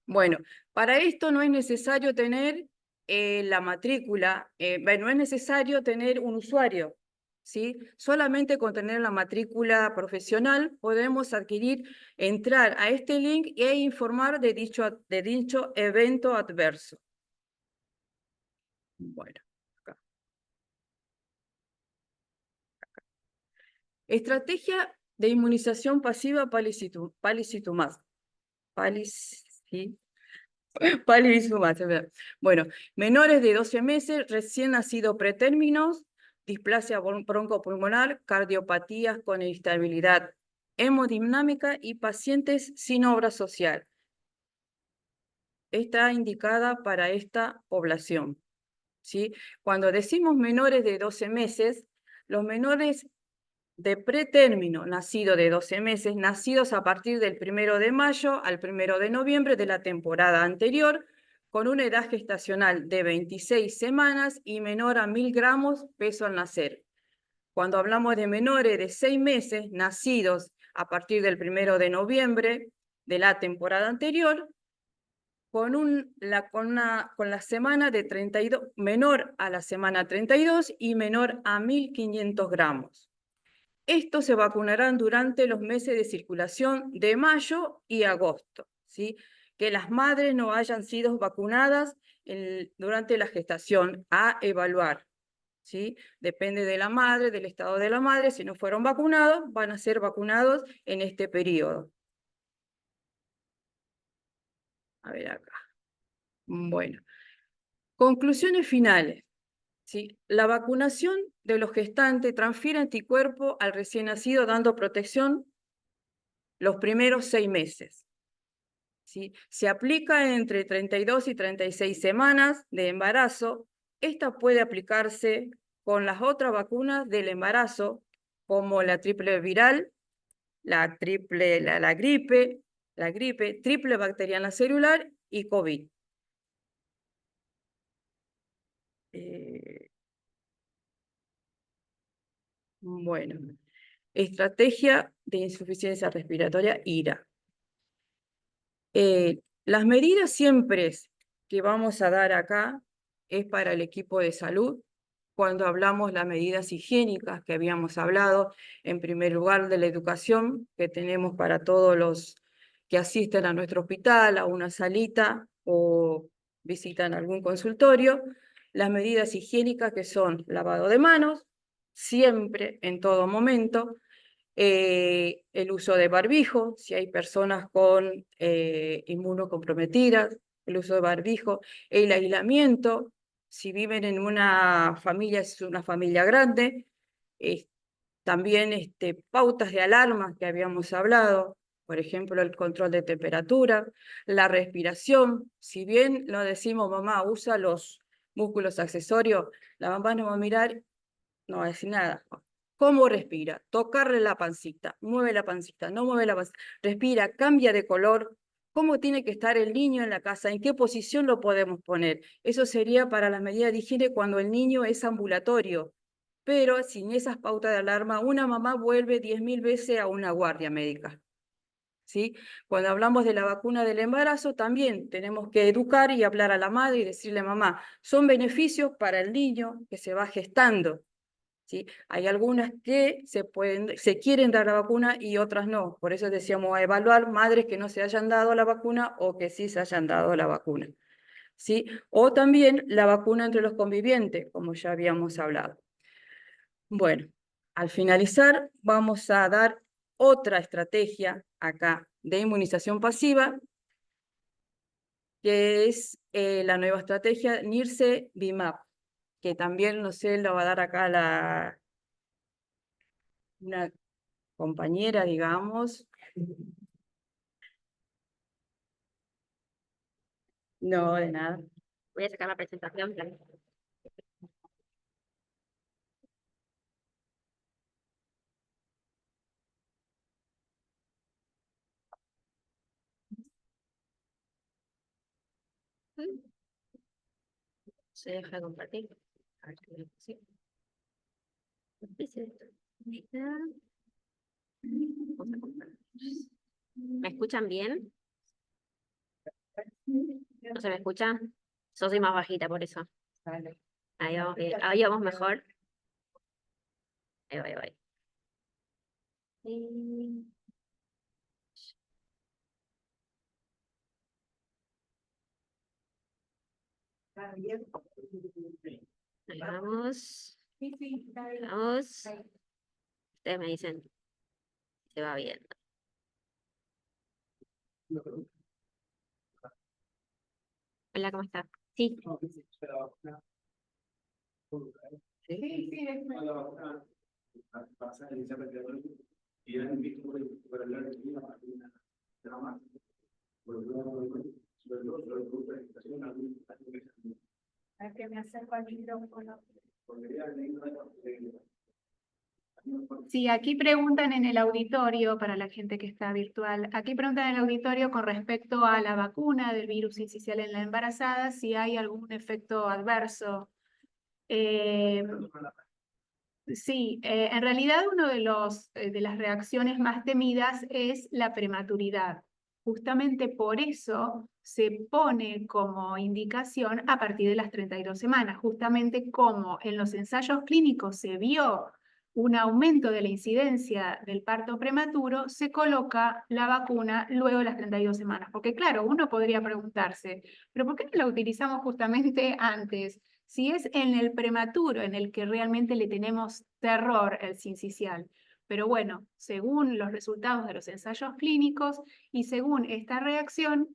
Speaker 4: Bueno, para esto no es necesario tener la matrícula, no es necesario tener un usuario, ¿sí? Solamente con tener la matrícula profesional podemos entrar a este link e informar de dicho evento adverso. Bueno, acá. Estrategia de inmunización pasiva palicitumab. Bueno, menores de 12 meses, recién nacidos pretérminos, displasia broncopulmonar, cardiopatías con inestabilidad hemodinámica y pacientes sin obra social. Está indicada para esta población, ¿sí? Cuando decimos menores de 12 meses, los menores de pretérmino, nacido de 12 meses, nacidos a partir del 1 de mayo al 1 de noviembre de la temporada anterior, con una edad gestacional de 26 semanas y menor a 1000 gramos peso al nacer. Cuando hablamos de menores de 6 meses, nacidos a partir del 1 de noviembre de la temporada anterior, con la semana de 32, menor a la semana 32 y menor a 1500 gramos. Estos se vacunarán durante los meses de circulación de mayo y agosto, ¿sí? Que las madres no hayan sido vacunadas durante la gestación, a evaluar, ¿sí? Depende de la madre, del estado de la madre. Si no fueron vacunados, van a ser vacunados en este periodo. A ver acá. Bueno, conclusiones finales. ¿Sí? La vacunación de los gestantes transfiere anticuerpos al recién nacido, dando protección los primeros 6 meses. ¿Sí? Se aplica entre 32 y 36 semanas de embarazo. Esta puede aplicarse con las otras vacunas del embarazo, como la triple viral, la gripe, triple bacteriana celular y COVID. Bueno, estrategia de insuficiencia respiratoria, IRA. Las medidas siempre que vamos a dar acá es para el equipo de salud. Cuando hablamos de las medidas higiénicas que habíamos hablado, en primer lugar de la educación que tenemos para todos los que asisten a nuestro hospital, a una salita o visitan algún consultorio, las medidas higiénicas que son lavado de manos, siempre, en todo momento, el uso de barbijo, si hay personas con inmunocomprometidas, el uso de barbijo, el aislamiento, si viven en una familia, es una familia grande, también pautas de alarma que habíamos hablado, por ejemplo, el control de temperatura, la respiración. Si bien lo decimos, mamá, usa los músculos accesorios, la mamá nos va a mirar, no va a decir nada. ¿Cómo respira? Tocarle la pancita, mueve la pancita, no mueve la pancita, respira, cambia de color. ¿Cómo tiene que estar el niño en la casa? ¿En qué posición lo podemos poner? Eso sería para las medidas de higiene cuando el niño es ambulatorio. Pero sin esas pautas de alarma, una mamá vuelve 10.000 veces a una guardia médica. ¿Sí? Cuando hablamos de la vacuna del embarazo, también tenemos que educar y hablar a la madre y decirle, mamá, son beneficios para el niño que se va gestando. ¿Sí? Hay algunas que se quieren dar la vacuna y otras no. Por eso decíamos a evaluar madres que no se hayan dado la vacuna o que sí se hayan dado la vacuna. ¿Sí? O también la vacuna entre los convivientes, como ya habíamos hablado. Bueno, al finalizar vamos a dar otra estrategia acá de inmunización pasiva, que es la nueva estrategia NIRSE-BIMAP, que también, no sé, lo va a dar acá una compañera, digamos. No, de nada.
Speaker 5: Voy a sacar la presentación. Se deja de compartir. A ver qué sí. ¿Me escuchan bien? ¿No se me escucha? Yo soy más bajita, por eso. Ahí vamos bien. Ahí vamos mejor. Ahí va, ahí va. Ahí vamos. Vamos. Ustedes me dicen si se va bien. Hola, ¿cómo está? Sí.
Speaker 1: A que me acerco al micrófono. Sí, aquí preguntan en el auditorio, para la gente que está virtual, aquí preguntan en el auditorio con respecto a la vacuna del virus sincicial en la embarazada, si hay algún efecto adverso. Sí, en realidad uno de de las reacciones más temidas es la prematuridad. Justamente por eso se pone como indicación a partir de las 32 semanas, justamente como en los ensayos clínicos se vio un aumento de la incidencia del parto prematuro, se coloca la vacuna luego de las 32 semanas. Porque claro, uno podría preguntarse, ¿pero por qué no la utilizamos justamente antes? Si es en el prematuro en el que realmente le tenemos terror al sincicial. Pero bueno, según los resultados de los ensayos clínicos y según esta reacción,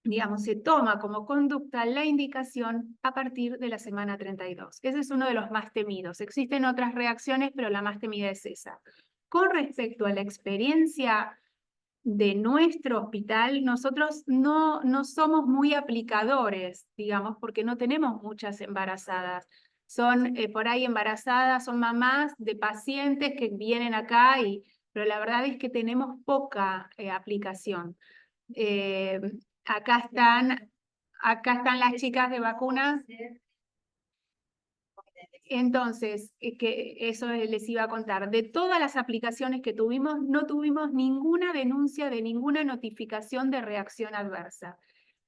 Speaker 1: digamos, se toma como conducta la indicación a partir de la semana 32. Ese es uno de los más temidos. Existen otras reacciones, pero la más temida es esa. Con respecto a la experiencia de nuestro hospital, nosotros no somos muy aplicadores, digamos, porque no tenemos muchas embarazadas. Son por ahí embarazadas, son mamás de pacientes que vienen acá, pero la verdad es que tenemos poca aplicación. Eh, acá están las chicas de vacunas. Entonces, que eso les iba a contar. De todas las aplicaciones que tuvimos, no tuvimos ninguna denuncia de ninguna notificación de reacción adversa.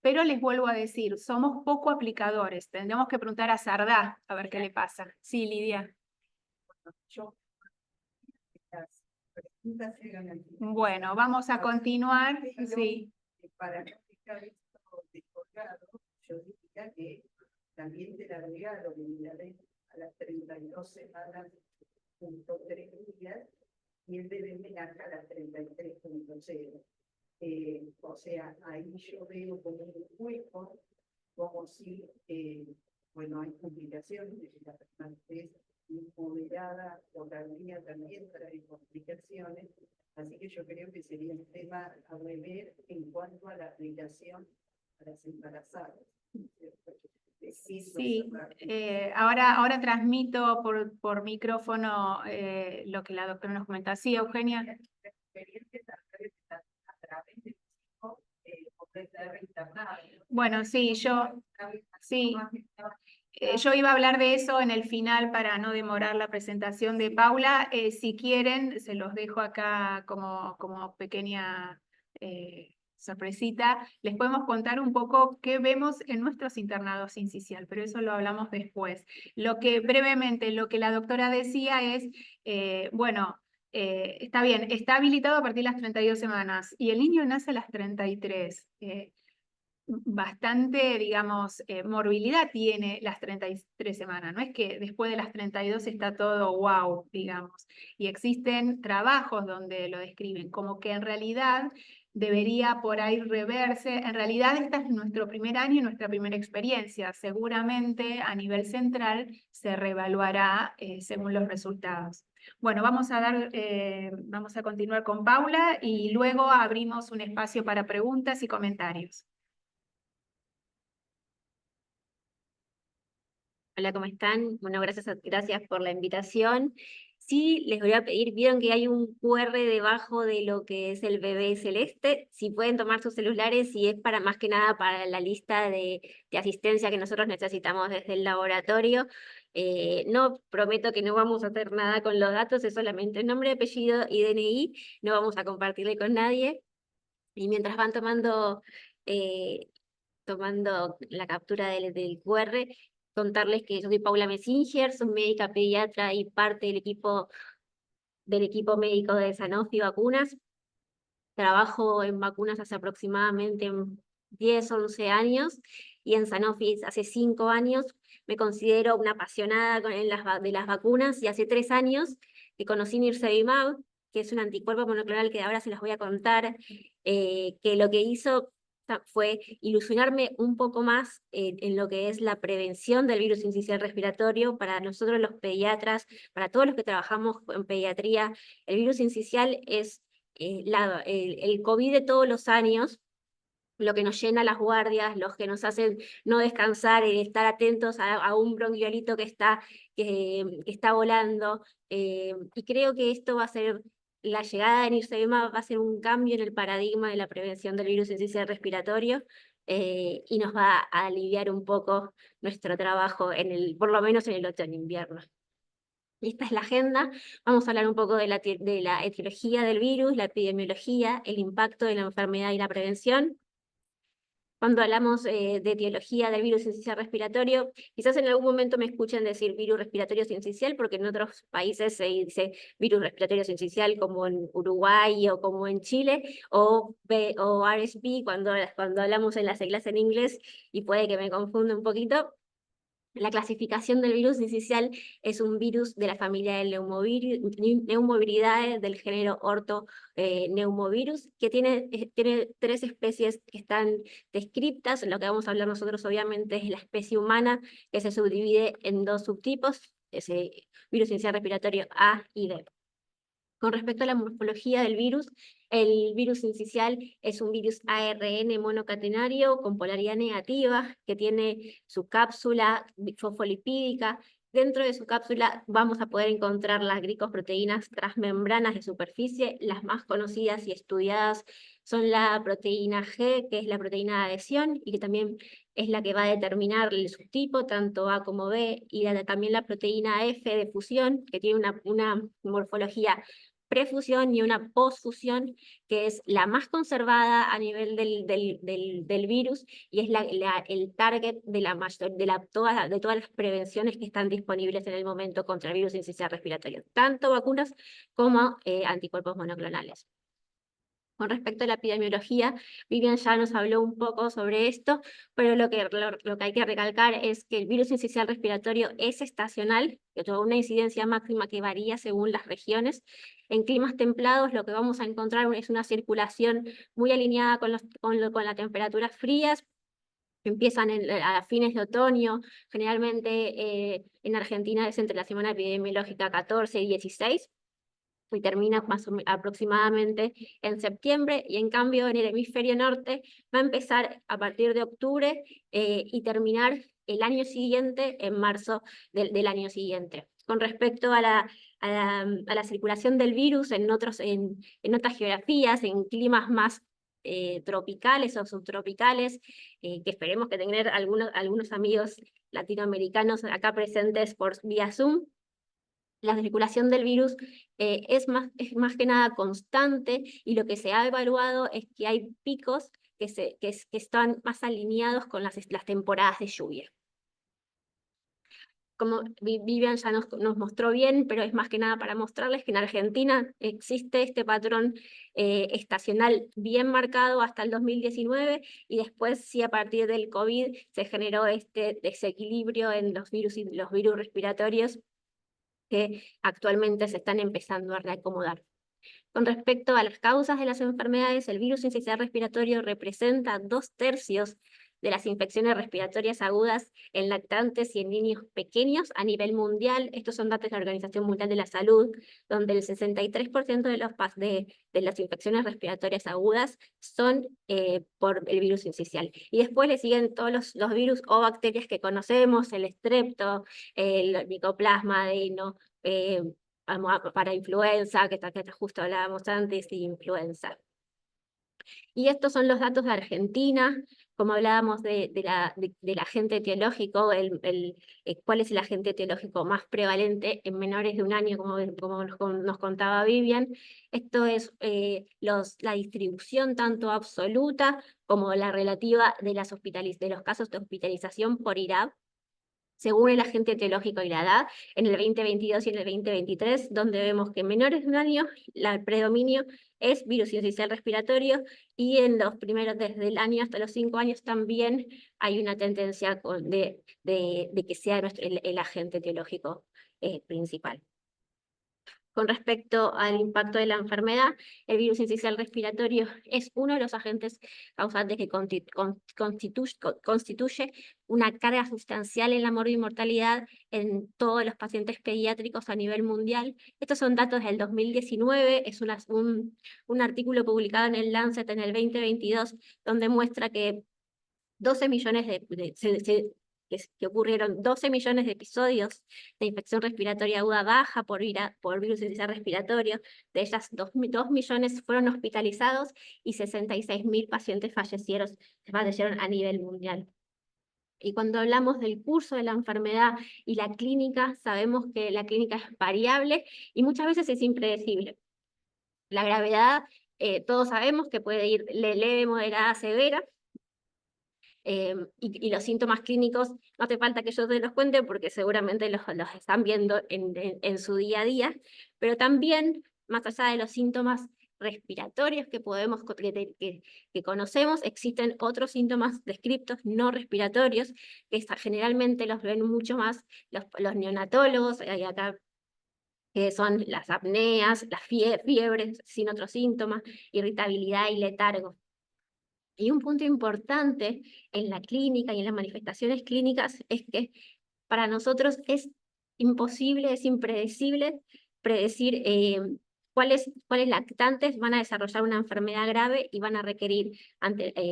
Speaker 1: Pero les vuelvo a decir, somos poco aplicadores. Tendremos que preguntar a Sardá a ver qué le pasa. Sí, Lidia. Bueno, vamos a continuar. Sí.
Speaker 2: Para no dejar esto descolgado, yo diría que también te la regalo a las 32 semanas, .3 días, y el bebé me nace a las 33.0. O sea, ahí yo veo como un hueco, como si, bueno, hay complicaciones, la persona es moderada o tardía también trae complicaciones, así que yo creo que sería un tema a rever en cuanto a la aplicación a las embarazadas.
Speaker 1: Sí, ahora transmito por micrófono lo que la doctora nos comenta. Sí, Eugenia. Bueno, sí, yo iba a hablar de eso en el final para no demorar la presentación de Paula. Si quieren, se los dejo acá como pequeña sorpresita. Les podemos contar un poco qué vemos en nuestros internados incisional, pero eso lo hablamos después. Brevemente, lo que la doctora decía es, bueno, está bien, está habilitado a partir de las 32 semanas y el niño nace a las 33. Bastante, digamos, morbilidad tiene las 33 semanas, no es que después de las 32 está todo wow, digamos, y existen trabajos donde lo describen, como que en realidad debería por ahí reverse, en realidad este es nuestro primer año y nuestra primera experiencia, seguramente a nivel central se reevaluará según los resultados. Bueno, vamos a continuar con Paula y luego abrimos un espacio para preguntas y comentarios.
Speaker 5: Hola, ¿cómo están? Bueno, gracias por la invitación. Sí, les voy a pedir, vieron que hay un QR debajo de lo que es el bebé celeste, si pueden tomar sus celulares y es para más que nada para la lista de asistencia que nosotros necesitamos desde el laboratorio. No prometo que no vamos a hacer nada con los datos, es solamente nombre, apellido y DNI, no vamos a compartirle con nadie. Y mientras van tomando la captura del QR, contarles que yo soy Paula Messinger, soy médica pediatra y parte del equipo médico de Sanofi Vacunas. Trabajo en vacunas hace aproximadamente 10, 11 años y en Sanofi hace 5 años. Me considero una apasionada de las vacunas y hace 3 años que conocí Nirsevimab, que es un anticuerpo monoclonal que ahora se las voy a contar, que lo que hizo fue ilusionarme un poco más en lo que es la prevención del virus sincicial respiratorio para nosotros los pediatras, para todos los que trabajamos en pediatría. El virus sincicial es el COVID de todos los años, lo que nos llena las guardias, los que nos hacen no descansar y estar atentos a un bronquiolito que está volando. Y creo que esto va a ser, la llegada de Nirsevima va a ser un cambio en el paradigma de la prevención del virus sincicial respiratorio, y nos va a aliviar un poco nuestro trabajo, por lo menos en el otoño-invierno. Y esta es la agenda. Vamos a hablar un poco de la etiología del virus, la epidemiología, el impacto de la enfermedad y la prevención. Cuando hablamos de etiología del virus sincicial respiratorio, quizás en algún momento me escuchen decir virus respiratorio sincicial, porque en otros países se dice virus respiratorio sincicial, como en Uruguay o como en Chile, o RSV cuando hablamos en las siglas en inglés, y puede que me confunda un poquito. La clasificación del virus sincicial es un virus de la familia del Neumoviridae del género ortoneumovirus, que tiene 3 especies que están descriptas. Lo que vamos a hablar nosotros obviamente es la especie humana, que se subdivide en 2 subtipos, ese virus sincicial respiratorio A y B. Con respecto a la morfología del virus, el virus sincicial es un virus ARN monocatenario con polaridad negativa, que tiene su cápsula fosfolipídica. Dentro de su cápsula vamos a poder encontrar las glicoproteínas transmembranas de superficie. Las más conocidas y estudiadas son la proteína G, que es la proteína de adhesión, y que también es la que va a determinar el subtipo, tanto A como B, y también la proteína F de fusión, que tiene una morfología prefusión y una posfusión, que es la más conservada a nivel del virus, y es el target de todas las prevenciones que están disponibles en el momento contra el virus sincicial respiratorio, tanto vacunas como anticuerpos monoclonales. Con respecto a la epidemiología, Vivian ya nos habló un poco sobre esto, pero lo que hay que recalcar es que el virus sincicial respiratorio es estacional, que tiene una incidencia máxima que varía según las regiones. En climas templados lo que vamos a encontrar es una circulación muy alineada con las temperaturas frías. Empiezan a fines de otoño, generalmente en Argentina es entre la semana epidemiológica 14 y 16, y termina aproximadamente en septiembre, y en cambio en el hemisferio norte va a empezar a partir de octubre y terminar el año siguiente, en marzo del año siguiente. Con respecto a la circulación del virus en otras geografías, en climas más tropicales o subtropicales, que esperemos que tener algunos amigos latinoamericanos acá presentes por vía Zoom, la circulación del virus es más que nada constante, y lo que se ha evaluado es que hay picos que están más alineados con las temporadas de lluvia. Como Vivian ya nos mostró bien, pero es más que nada para mostrarles que en Argentina existe este patrón estacional bien marcado hasta el 2019, y después sí, a partir del COVID se generó este desequilibrio en los virus respiratorios, que actualmente se están empezando a reacomodar. Con respecto a las causas de las enfermedades, el virus sincicial respiratorio representa 2/3 de las infecciones respiratorias agudas en lactantes y en niños pequeños a nivel mundial. Estos son datos de la Organización Mundial de la Salud, donde el 63% de las infecciones respiratorias agudas son por el virus sincicial. Y después le siguen todos los virus o bacterias que conocemos, el estrepto, el micoplasma, para influenza, que justo hablábamos antes, y influenza. Y estos son los datos de Argentina. Como hablábamos del agente etiológico, cuál es el agente etiológico más prevalente en menores de 1 año, como nos contaba Vivian. Esto es la distribución tanto absoluta como la relativa de los casos de hospitalización por IRAP, según el agente etiológico y la edad, en el 2022 y en el 2023, donde vemos que en menores de 1 año el predominio es virus sincicial respiratorio, y en los primeros, desde el año hasta los 5 años, también hay una tendencia de que sea el agente etiológico principal. Con respecto al impacto de la enfermedad, el virus incisional respiratorio es uno de los agentes causantes que constituye una carga sustancial en la mortalidad en todos los pacientes pediátricos a nivel mundial. Estos son datos del 2019, es un artículo publicado en el Lancet en el 2022, donde muestra que 12 millones que ocurrieron 12 millones de episodios de infección respiratoria aguda baja por virus incisional respiratorio. De ellas, 2 millones fueron hospitalizados y 66.000 pacientes fallecieron a nivel mundial. Y cuando hablamos del curso de la enfermedad y la clínica, sabemos que la clínica es variable y muchas veces es impredecible. La gravedad, todos sabemos que puede ir leve, moderada, severa. Y los síntomas clínicos, no hace falta que yo te los cuente porque seguramente los están viendo en su día a día, pero también, más allá de los síntomas respiratorios que conocemos, existen otros síntomas descriptos no respiratorios, que generalmente los ven mucho más los neonatólogos, y acá que son las apneas, las fiebres sin otros síntomas, irritabilidad y letargo. Y un punto importante en la clínica y en las manifestaciones clínicas es que para nosotros es imposible, es impredecible predecir cuáles lactantes van a desarrollar una enfermedad grave y van a requerir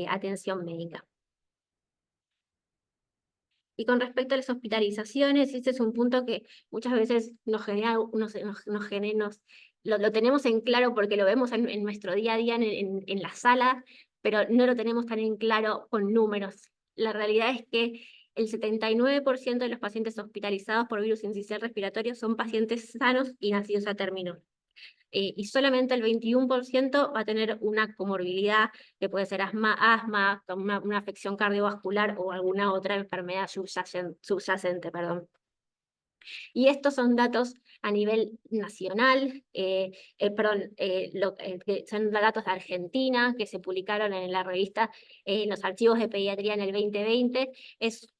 Speaker 5: atención médica. Y con respecto a las hospitalizaciones, este es un punto que muchas veces lo tenemos en claro porque lo vemos en nuestro día a día en la sala, pero no lo tenemos tan en claro con números. La realidad es que el 79% de los pacientes hospitalizados por virus incisional respiratorio son pacientes sanos y nacidos a término. Y solamente el 21% va a tener una comorbilidad que puede ser asma, una afección cardiovascular o alguna otra enfermedad subyacente. Y estos son datos a nivel nacional, son datos de Argentina que se publicaron en la revista, en los archivos de pediatría en el 2020. Es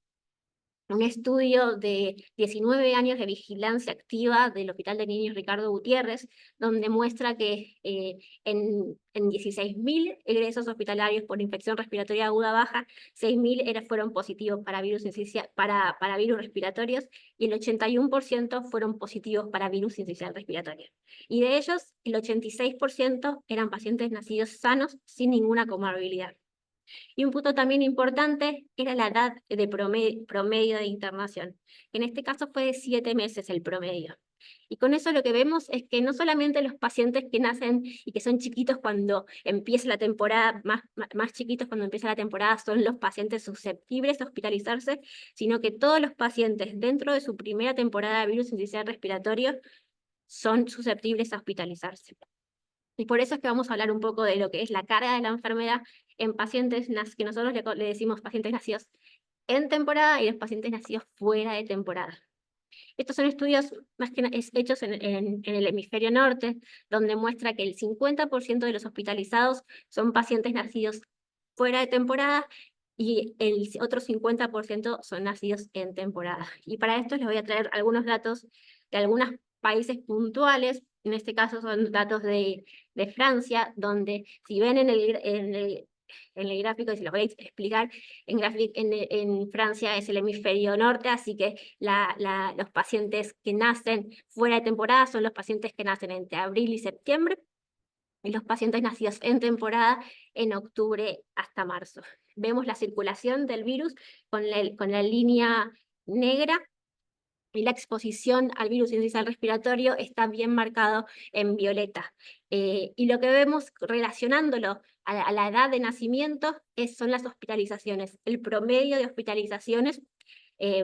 Speaker 5: un estudio de 19 años de vigilancia activa del Hospital de Niños Ricardo Gutiérrez, donde muestra que en 16.000 egresos hospitalarios por infección respiratoria aguda baja, 6.000 fueron positivos para virus respiratorios y el 81% fueron positivos para virus incisional respiratorio. Y de ellos, el 86% eran pacientes nacidos sanos sin ninguna comorbilidad. Y un punto también importante era la edad de promedio de internación. En este caso fue de 7 meses el promedio. Y con eso lo que vemos es que no solamente los pacientes que nacen y que son chiquitos cuando empieza la temporada, más chiquitos cuando empieza la temporada, son los pacientes susceptibles a hospitalizarse, sino que todos los pacientes dentro de su primera temporada de virus incisional respiratorio son susceptibles a hospitalizarse. Y por eso es que vamos a hablar un poco de lo que es la carga de la enfermedad en pacientes que nosotros le decimos pacientes nacidos en temporada y los pacientes nacidos fuera de temporada. Estos son estudios más que hechos en el hemisferio norte, donde muestra que el 50% de los hospitalizados son pacientes nacidos fuera de temporada y el otro 50% son nacidos en temporada. Y para esto les voy a traer algunos datos de algunos países puntuales. En este caso son datos de Francia, donde si ven en el gráfico, y se los voy a explicar, en Francia es el hemisferio norte, así que los pacientes que nacen fuera de temporada son los pacientes que nacen entre abril y septiembre, y los pacientes nacidos en temporada en octubre hasta marzo. Vemos la circulación del virus con la línea negra, y la exposición al virus incisional respiratorio está bien marcado en violeta. Y lo que vemos relacionándolo a la edad de nacimiento son las hospitalizaciones. El promedio de hospitalizaciones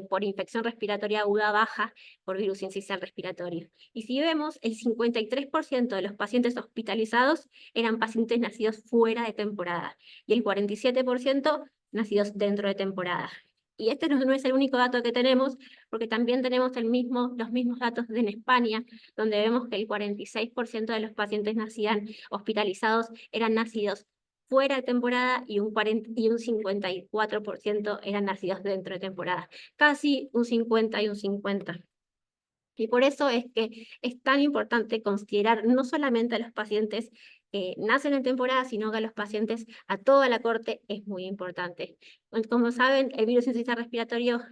Speaker 5: por infección respiratoria aguda baja por virus incisional respiratorio. Y si vemos, el 53% de los pacientes hospitalizados eran pacientes nacidos fuera de temporada y el 47% nacidos dentro de temporada. Y este no es el único dato que tenemos, porque también tenemos los mismos datos en España, donde vemos que el 46% de los pacientes hospitalizados eran nacidos fuera de temporada y un 54% eran nacidos dentro de temporada. Casi un 50 y un 50. Y por eso es que es tan importante considerar no solamente a los pacientes que nacen en temporada, sino que a los pacientes, a toda la corte, es muy importante. Como saben, el virus sincicial respiratorio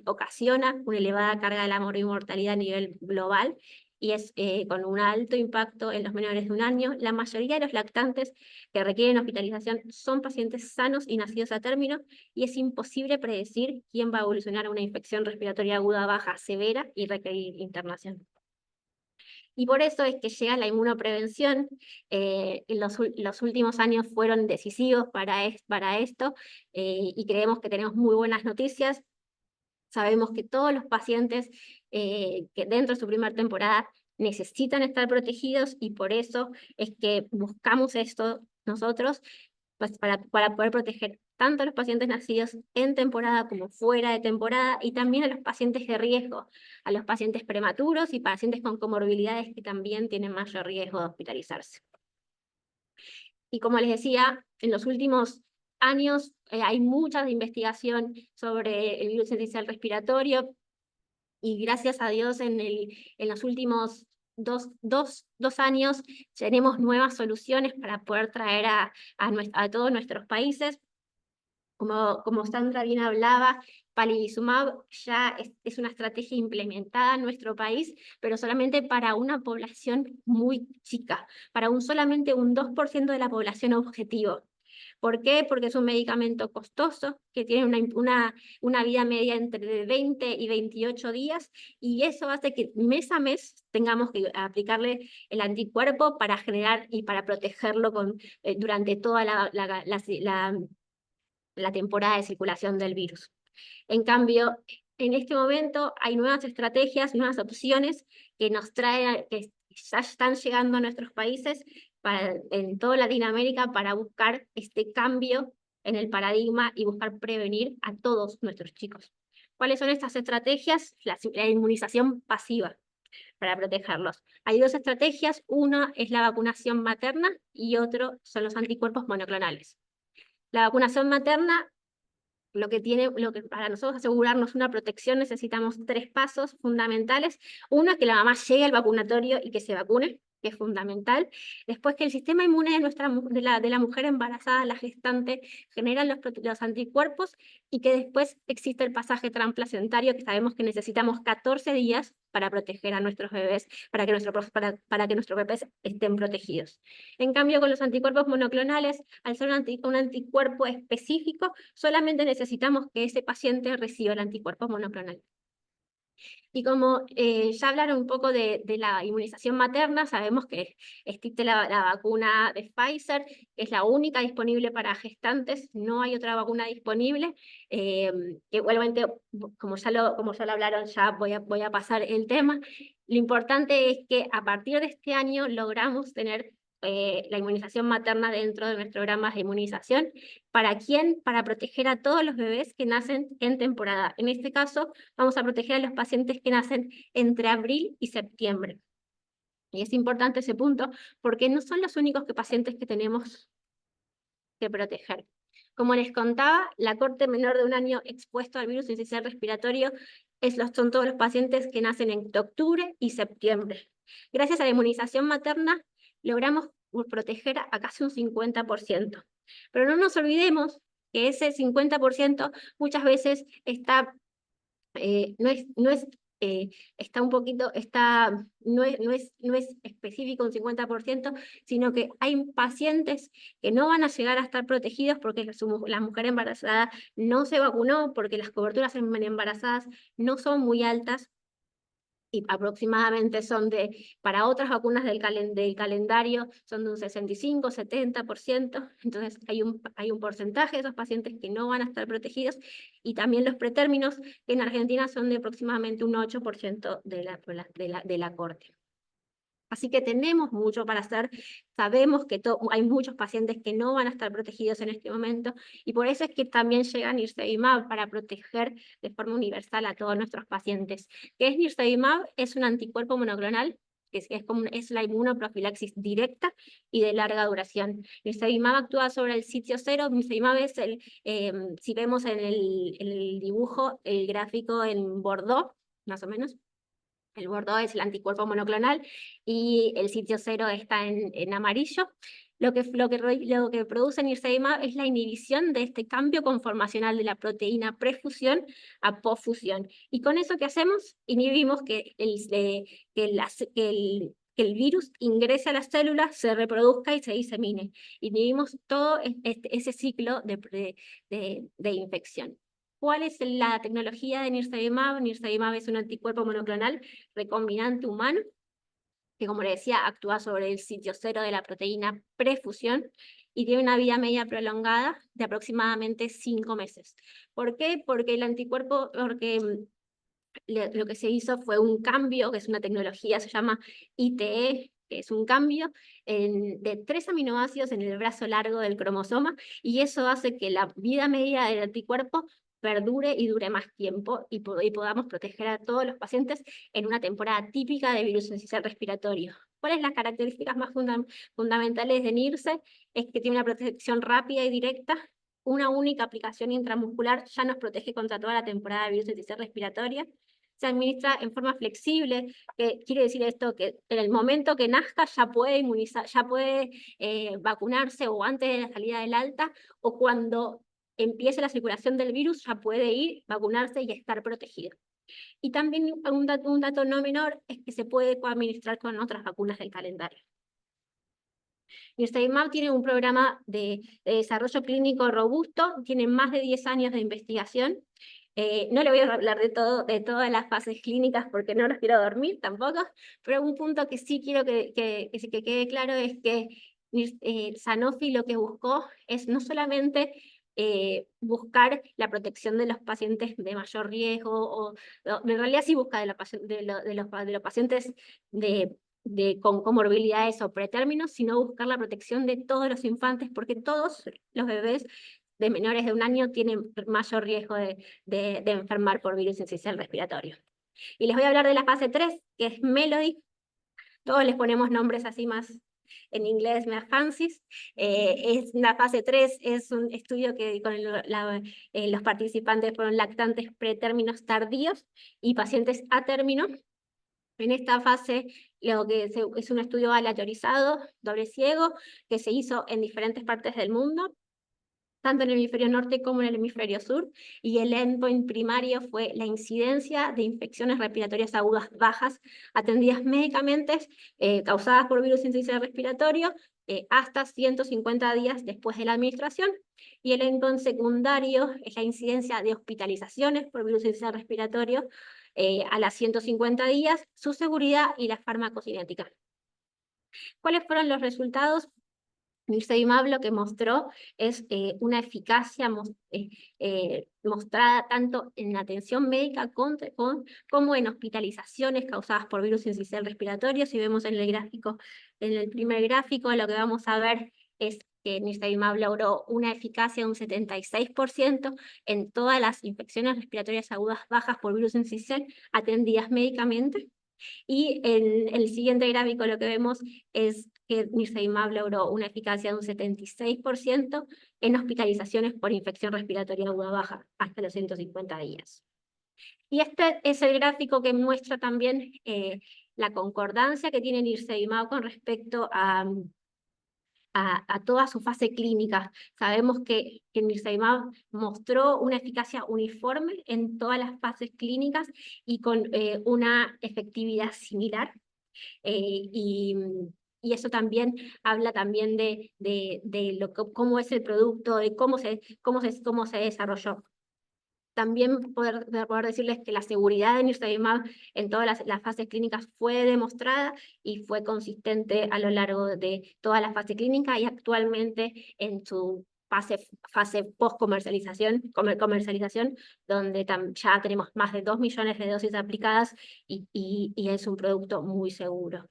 Speaker 5: ocasiona una elevada carga de la mortalidad a nivel global y es con un alto impacto en los menores de 1 año. La mayoría de los lactantes que requieren hospitalización son pacientes sanos y nacidos a término, y es imposible predecir quién va a evolucionar a una infección respiratoria aguda baja severa y requerir internación. Y por eso es que llega la inmunoprevención. Los últimos años fueron decisivos para esto, y creemos que tenemos muy buenas noticias. Sabemos que todos los pacientes que dentro de su primera temporada necesitan estar protegidos, y por eso es que buscamos esto nosotros, pues, para poder proteger tanto a los pacientes nacidos en temporada como fuera de temporada, y también a los pacientes de riesgo, a los pacientes prematuros y pacientes con comorbilidades que también tienen mayor riesgo de hospitalizarse. Y como les decía, en los últimos años hay mucha investigación sobre el virus sincicial respiratorio, y gracias a Dios en los últimos dos años tenemos nuevas soluciones para poder traer a todos nuestros países. Como Sandra bien hablaba, palivizumab ya es una estrategia implementada en nuestro país, pero solamente para una población muy chica, para solamente un 2% de la población objetivo. ¿Por qué? Porque es un medicamento costoso, que tiene una vida media entre 20 y 28 días, y eso hace que mes a mes tengamos que aplicarle el anticuerpo para generar y para protegerlo durante toda la temporada de circulación del virus. En cambio, en este momento hay nuevas estrategias, nuevas opciones que ya están llegando a nuestros países, en toda Latinoamérica, para buscar este cambio en el paradigma y buscar prevenir a todos nuestros chicos. ¿Cuáles son estas estrategias? La inmunización pasiva para protegerlos. Hay dos estrategias, una es la vacunación materna y otro son los anticuerpos monoclonales. La vacunación materna, lo que para nosotros asegurarnos una protección necesitamos 3 pasos fundamentales. Uno es que la mamá llegue al vacunatorio y que se vacune, que es fundamental. Después, que el sistema inmune de la mujer embarazada, la gestante, genera los anticuerpos, y que después existe el pasaje transplacentario, que sabemos que necesitamos 14 días para proteger a nuestros bebés, para que nuestros bebés estén protegidos. En cambio, con los anticuerpos monoclonales, al ser un anticuerpo específico, solamente necesitamos que ese paciente reciba el anticuerpo monoclonal. Y como ya hablaron un poco de la inmunización materna, sabemos que existe la vacuna de Pfizer, que es la única disponible para gestantes, no hay otra vacuna disponible. Que igualmente, como ya lo hablaron, ya voy a pasar el tema. Lo importante es que a partir de este año logramos tener la inmunización materna dentro de nuestros programas de inmunización. ¿Para quién? Para proteger a todos los bebés que nacen en temporada. En este caso, vamos a proteger a los pacientes que nacen entre abril y septiembre. Y es importante ese punto, porque no son los únicos pacientes que tenemos que proteger. Como les contaba, la corte menor de 1 año expuesto al virus sincicial respiratorio son todos los pacientes que nacen entre octubre y septiembre. Gracias a la inmunización materna, logramos proteger a casi un 50%. Pero no nos olvidemos que ese 50% muchas veces está no es específico un 50%, sino que hay pacientes que no van a llegar a estar protegidos porque la mujer embarazada no se vacunó, porque las coberturas en embarazadas no son muy altas, y aproximadamente para otras vacunas del calendario, son de un 65, 70%, entonces hay un porcentaje de esos pacientes que no van a estar protegidos, y también los pretérminos, que en Argentina son de aproximadamente un 8% de la corte. Así que tenemos mucho para hacer, sabemos que hay muchos pacientes que no van a estar protegidos en este momento, y por eso es que también llega nirsevimab para proteger de forma universal a todos nuestros pacientes. ¿Qué es nirsevimab? Es un anticuerpo monoclonal, que es la inmunoprofilaxis directa y de larga duración. Nirsevimab actúa sobre el sitio cero. Nirsevimab es si vemos en el dibujo, el gráfico en bordó, más o menos, El bordó es el anticuerpo monoclonal y el sitio cero está en amarillo. Lo que produce nirsevimab es la inhibición de este cambio conformacional de la proteína prefusión a posfusión. Y con eso, ¿qué hacemos? Inhibimos que el virus ingrese a las células, se reproduzca y se disemine. Inhibimos todo ese ciclo de infección. ¿Cuál es la tecnología de nirsevimab? Nirsevimab es un anticuerpo monoclonal recombinante humano que, como le decía, actúa sobre el sitio cero de la proteína prefusión y tiene una vida media prolongada de aproximadamente 5 meses. ¿Por qué? Porque el anticuerpo, lo que se hizo fue un cambio, que es una tecnología, se llama ITE, que es un cambio de 3 aminoácidos en el brazo largo del cromosoma, y eso hace que la vida media del anticuerpo perdure y dure más tiempo y podamos proteger a todos los pacientes en una temporada típica de virus sincicial respiratorio. ¿Cuáles son las características más fundamentales de NIRSE? Es que tiene una protección rápida y directa. Una única aplicación intramuscular ya nos protege contra toda la temporada de virus sincicial respiratoria. Se administra en forma flexible, que quiere decir esto, que en el momento que nazca ya puede inmunizar, ya puede vacunarse, o antes de la salida del alta, o cuando empiece la circulación del virus ya puede ir, vacunarse y estar protegido. Y también un dato no menor es que se puede coadministrar con otras vacunas del calendario. Nirsevimab tiene un programa de desarrollo clínico robusto, tiene más de 10 años de investigación. No le voy a hablar de todas las fases clínicas porque no los quiero dormir tampoco, pero un punto que sí quiero que quede claro es que Sanofi lo que buscó es no solamente buscar la protección de los pacientes de mayor riesgo, en realidad sí busca de los pacientes con comorbilidades o pretérminos, sino buscar la protección de todos los infantes, porque todos los bebés de menores de 1 año tienen mayor riesgo de enfermar por virus sincicial respiratorio. Y les voy a hablar de la fase 3, que es Melody. Todos les ponemos nombres así más en inglés, más fancies. Es la fase 3, es un estudio que con los participantes fueron lactantes pretérminos tardíos y pacientes a término. En esta fase, es un estudio aleatorizado, doble ciego, que se hizo en diferentes partes del mundo, tanto en el hemisferio norte como en el hemisferio sur, y el endpoint primario fue la incidencia de infecciones respiratorias agudas bajas atendidas médicamente causadas por virus sincicial respiratorio hasta 150 días después de la administración, y el endpoint secundario es la incidencia de hospitalizaciones por virus sincicial respiratorio a las 150 días, su seguridad y la farmacocinética. ¿Cuáles fueron los resultados? Nirsevimab lo que mostró es una eficacia mostrada tanto en atención médica como en hospitalizaciones causadas por virus sincicial respiratorio. Si vemos en el gráfico, en el primer gráfico, lo que vamos a ver es que Nirsevimab logró una eficacia de un 76% en todas las infecciones respiratorias agudas bajas por virus sincicial atendidas médicamente. Y en el siguiente gráfico lo que vemos es que Nirsevimab logró una eficacia de un 76% en hospitalizaciones por infección respiratoria aguda baja hasta los 150 días. Y este es el gráfico que muestra también la concordancia que tiene Nirsevimab con respecto a toda su fase clínica. Sabemos que Nirsevimab mostró una eficacia uniforme en todas las fases clínicas y con una efectividad similar. Y eso también habla también de cómo es el producto, de cómo se desarrolló. También poder decirles que la seguridad de Nirsevimab en todas las fases clínicas fue demostrada y fue consistente a lo largo de toda la fase clínica, y actualmente en su fase post-comercialización, donde ya tenemos más de 2 millones de dosis aplicadas y es un producto muy seguro.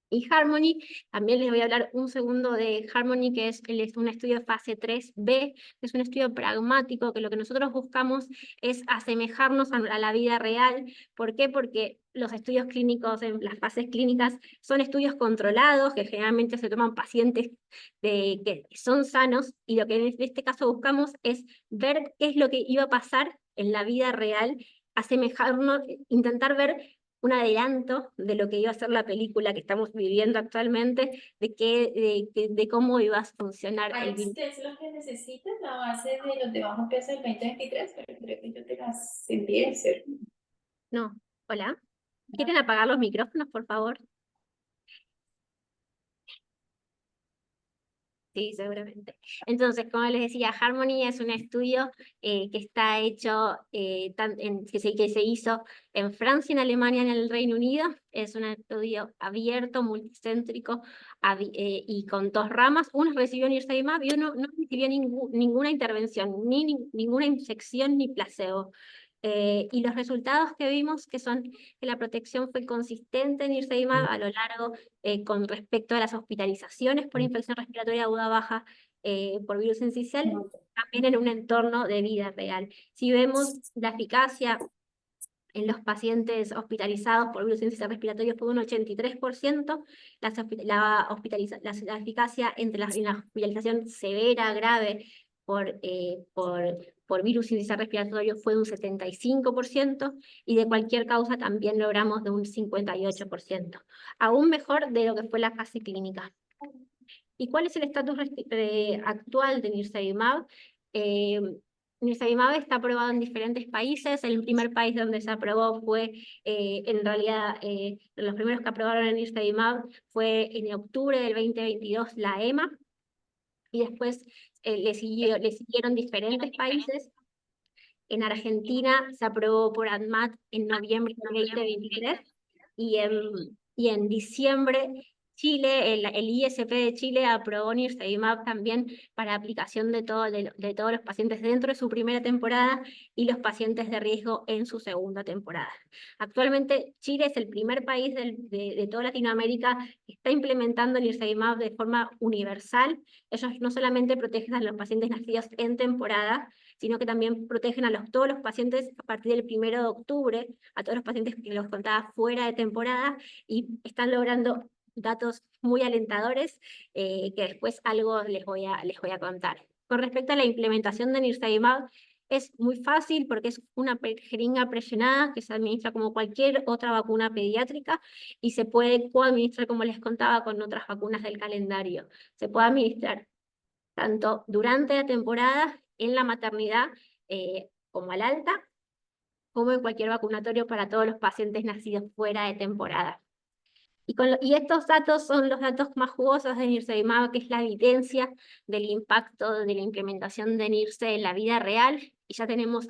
Speaker 5: Y Harmony, también les voy a hablar un segundo de Harmony, que es un estudio fase 3B, que es un estudio pragmático, que lo que nosotros buscamos es asemejarnos a la vida real. ¿Por qué? Porque los estudios clínicos, en las fases clínicas, son estudios controlados, que generalmente se toman pacientes que son sanos, y lo que en este caso buscamos es ver qué es lo que iba a pasar en la vida real, asemejarnos, intentar ver un adelanto de lo que iba a ser la película que estamos viviendo actualmente, de cómo iba a funcionar el virus.
Speaker 6: ¿Es lo que necesitas, la base de los de bajo peso del 2023? Pero creo que yo te las envié, ¿cierto?
Speaker 5: No, hola. ¿Quieren apagar los micrófonos, por favor? Sí, seguramente. Entonces, como les decía, Harmony es un estudio que está hecho, que se hizo en Francia, en Alemania, en el Reino Unido. Es un estudio abierto, multicéntrico y con 2 ramas. Uno recibió nirsevimab y uno no recibió ninguna intervención, ninguna inyección ni placebo. Y los resultados que vimos que son que la protección fue consistente en nirsevimab a lo largo con respecto a las hospitalizaciones por infección respiratoria aguda baja por virus sincicial, también en un entorno de vida real. Si vemos la eficacia en los pacientes hospitalizados por virus sincicial respiratorio fue un 83%, la eficacia en la hospitalización severa, grave, por virus sincicial respiratorio fue un 75%, y de cualquier causa también logramos de un 58%, aún mejor de lo que fue la fase clínica. ¿Y cuál es el estatus actual de nirsevimab? Nirsevimab está aprobado en diferentes países. El primer país donde se aprobó fue, en realidad, los primeros que aprobaron el nirsevimab fue en octubre del 2022 la EMA, y después le siguieron diferentes países. En Argentina se aprobó por ANMAT en noviembre del 2023, y en diciembre Chile, el ISP de Chile aprobó nirsevimab también para aplicación de todos los pacientes dentro de su primera temporada y los pacientes de riesgo en su segunda temporada. Actualmente Chile es el primer país de toda Latinoamérica que está implementando nirsevimab de forma universal. Ellos no solamente protegen a los pacientes nacidos en temporada, sino que también protegen a todos los pacientes a partir del 1 de octubre, a todos los pacientes que los contaba fuera de temporada, y están logrando datos muy alentadores que después algo les voy a contar. Con respecto a la implementación de nirsevimab, es muy fácil porque es una jeringa presionada que se administra como cualquier otra vacuna pediátrica y se puede coadministrar, como les contaba, con otras vacunas del calendario. Se puede administrar tanto durante la temporada, en la maternidad, como al alta, como en cualquier vacunatorio para todos los pacientes nacidos fuera de temporada. Y estos datos son los datos más jugosos de nirsevimab, que es la evidencia del impacto de la implementación de NIRSE en la vida real. Y ya tenemos,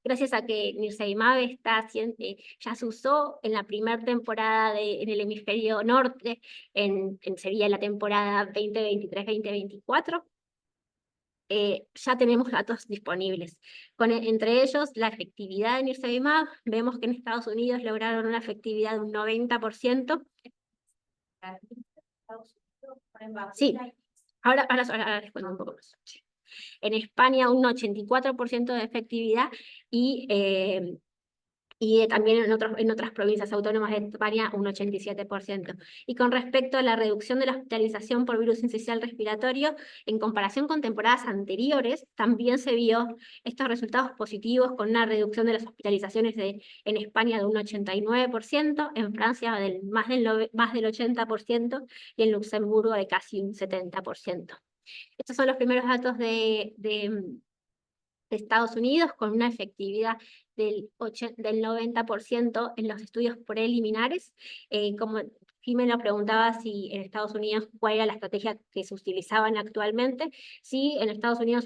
Speaker 5: gracias a que nirsevimab ya se usó en la primera temporada en el hemisferio norte, sería la temporada 2023-2024, ya tenemos datos disponibles. Entre ellos, la efectividad de nirsevimab, vemos que en Estados Unidos lograron una efectividad de un 90%. Sí, ahora les cuento un poco más. En España un 84% de efectividad, y también en otras provincias autónomas de España un 87%. Y con respecto a la reducción de la hospitalización por virus sincicial respiratorio, en comparación con temporadas anteriores, también se vio estos resultados positivos, con una reducción de las hospitalizaciones en España de un 89%, en Francia más del 80%, y en Luxemburgo de casi un 70%. Estos son los primeros datos de Estados Unidos, con una efectividad del 90% en los estudios preliminares. Como Jimena preguntaba si en Estados Unidos cuál era la estrategia que se utilizaban actualmente. Sí, en Estados Unidos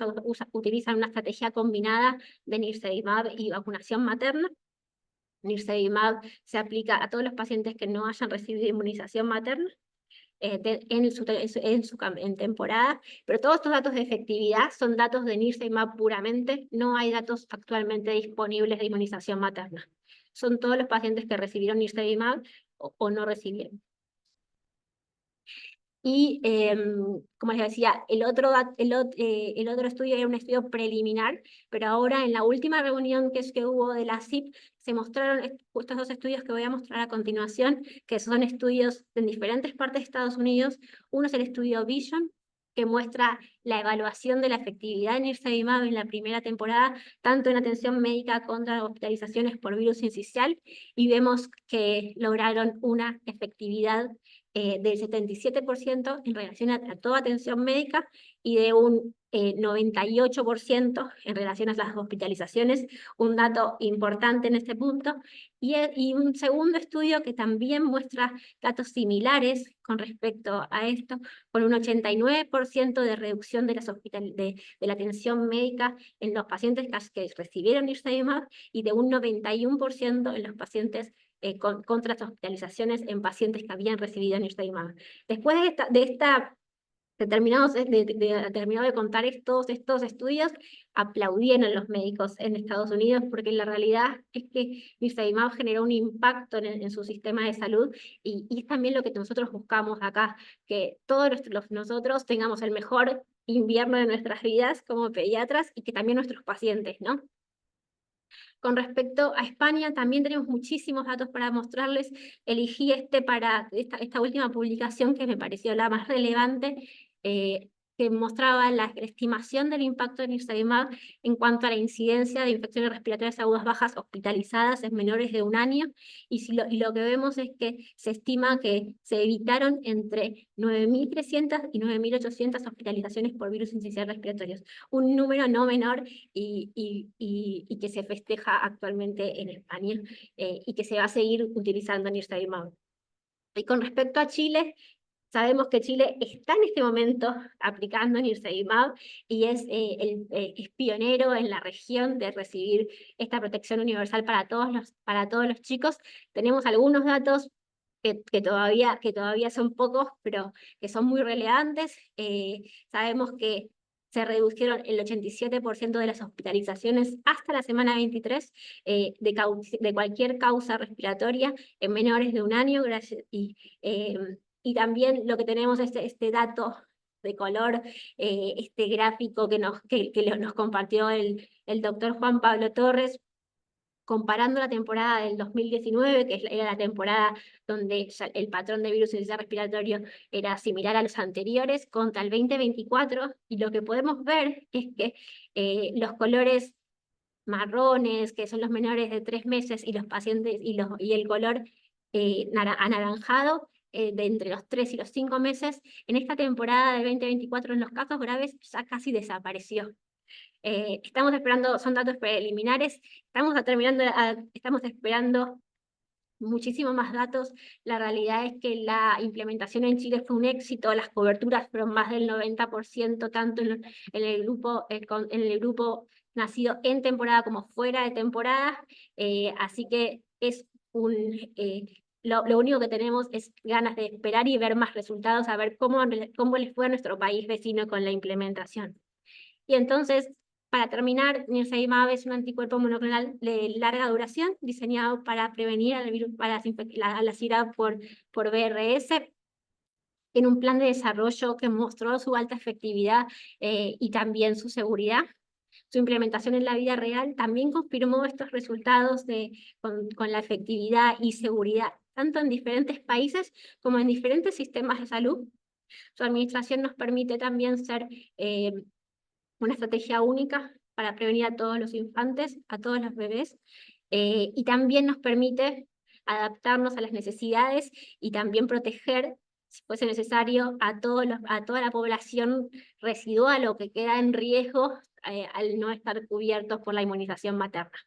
Speaker 5: utilizan una estrategia combinada de nirsevimab y vacunación materna. Nirsevimab se aplica a todos los pacientes que no hayan recibido inmunización materna en temporada, pero todos estos datos de efectividad son datos de nirsevimab puramente. No hay datos actualmente disponibles de inmunización materna. Son todos los pacientes que recibieron nirsevimab o no recibieron. Y, como les decía, el otro estudio era un estudio preliminar, pero ahora en la última reunión que hubo de la CIP, se mostraron estos dos estudios que voy a mostrar a continuación, que son estudios en diferentes partes de Estados Unidos. Uno es el estudio Vision, que muestra la evaluación de la efectividad de nirsevimab en la primera temporada, tanto en atención médica contra hospitalizaciones por virus sincicial, y vemos que lograron una efectividad del 77% en relación a toda atención médica y de un 98% en relación a las hospitalizaciones, un dato importante en este punto. Y un segundo estudio que también muestra datos similares con respecto a esto, con un 89% de reducción de la atención médica en los pacientes que recibieron nirsevimab y de un 91% en los pacientes contra las hospitalizaciones en pacientes que habían recibido nirsevimab. Después terminado de contar todos estos estudios, aplaudieron los médicos en Estados Unidos, porque la realidad es que nirsevimab generó un impacto en su sistema de salud, y es también lo que nosotros buscamos acá, que todos nosotros tengamos el mejor invierno de nuestras vidas como pediatras, y que también nuestros pacientes, ¿no? Con respecto a España, también tenemos muchísimos datos para mostrarles. Elegí para esta última publicación, que me pareció la más relevante, que mostraba la estimación del impacto de nirsevimab en cuanto a la incidencia de infecciones respiratorias agudas bajas hospitalizadas en menores de 1 año, y lo que vemos es que se estima que se evitaron entre 9.300 y 9.800 hospitalizaciones por virus sincicial respiratorios, un número no menor, y que se festeja actualmente en España, y que se va a seguir utilizando nirsevimab. Y con respecto a Chile, sabemos que Chile está en este momento aplicando nirsevimab y es pionero en la región de recibir esta protección universal para todos los chicos. Tenemos algunos datos que todavía son pocos, pero que son muy relevantes. Sabemos que se redujeron el 87% de las hospitalizaciones hasta la semana 23 de cualquier causa respiratoria en menores de 1 año, y también lo que tenemos es este dato de color, este gráfico que nos compartió el doctor Juan Pablo Torres, comparando la temporada del 2019, que era la temporada donde el patrón de virus sincicial respiratorio era similar a los anteriores, contra el 2024, y lo que podemos ver es que los colores marrones, que son los menores de 3 meses, y los pacientes, y el color anaranjado, de entre los 3 y los 5 meses, en esta temporada de 2024 en los casos graves ya casi desapareció. Estamos esperando, son datos preliminares, estamos esperando muchísimo más datos. La realidad es que la implementación en Chile fue un éxito, las coberturas fueron más del 90%, tanto en el grupo nacido en temporada como fuera de temporada, así que es lo único que tenemos es ganas de esperar y ver más resultados, a ver cómo les fue a nuestro país vecino con la implementación. Y entonces, para terminar, nirsevimab es un anticuerpo monoclonal de larga duración, diseñado para prevenir al virus, a la SIRA por BRS, en un plan de desarrollo que mostró su alta efectividad y también su seguridad. Su implementación en la vida real también confirmó estos resultados con la efectividad y seguridad, tanto en diferentes países como en diferentes sistemas de salud. Su administración nos permite también ser una estrategia única para prevenir a todos los infantes, a todos los bebés, y también nos permite adaptarnos a las necesidades y también proteger, si fuese necesario, a toda la población residual o que queda en riesgo al no estar cubiertos por la inmunización materna.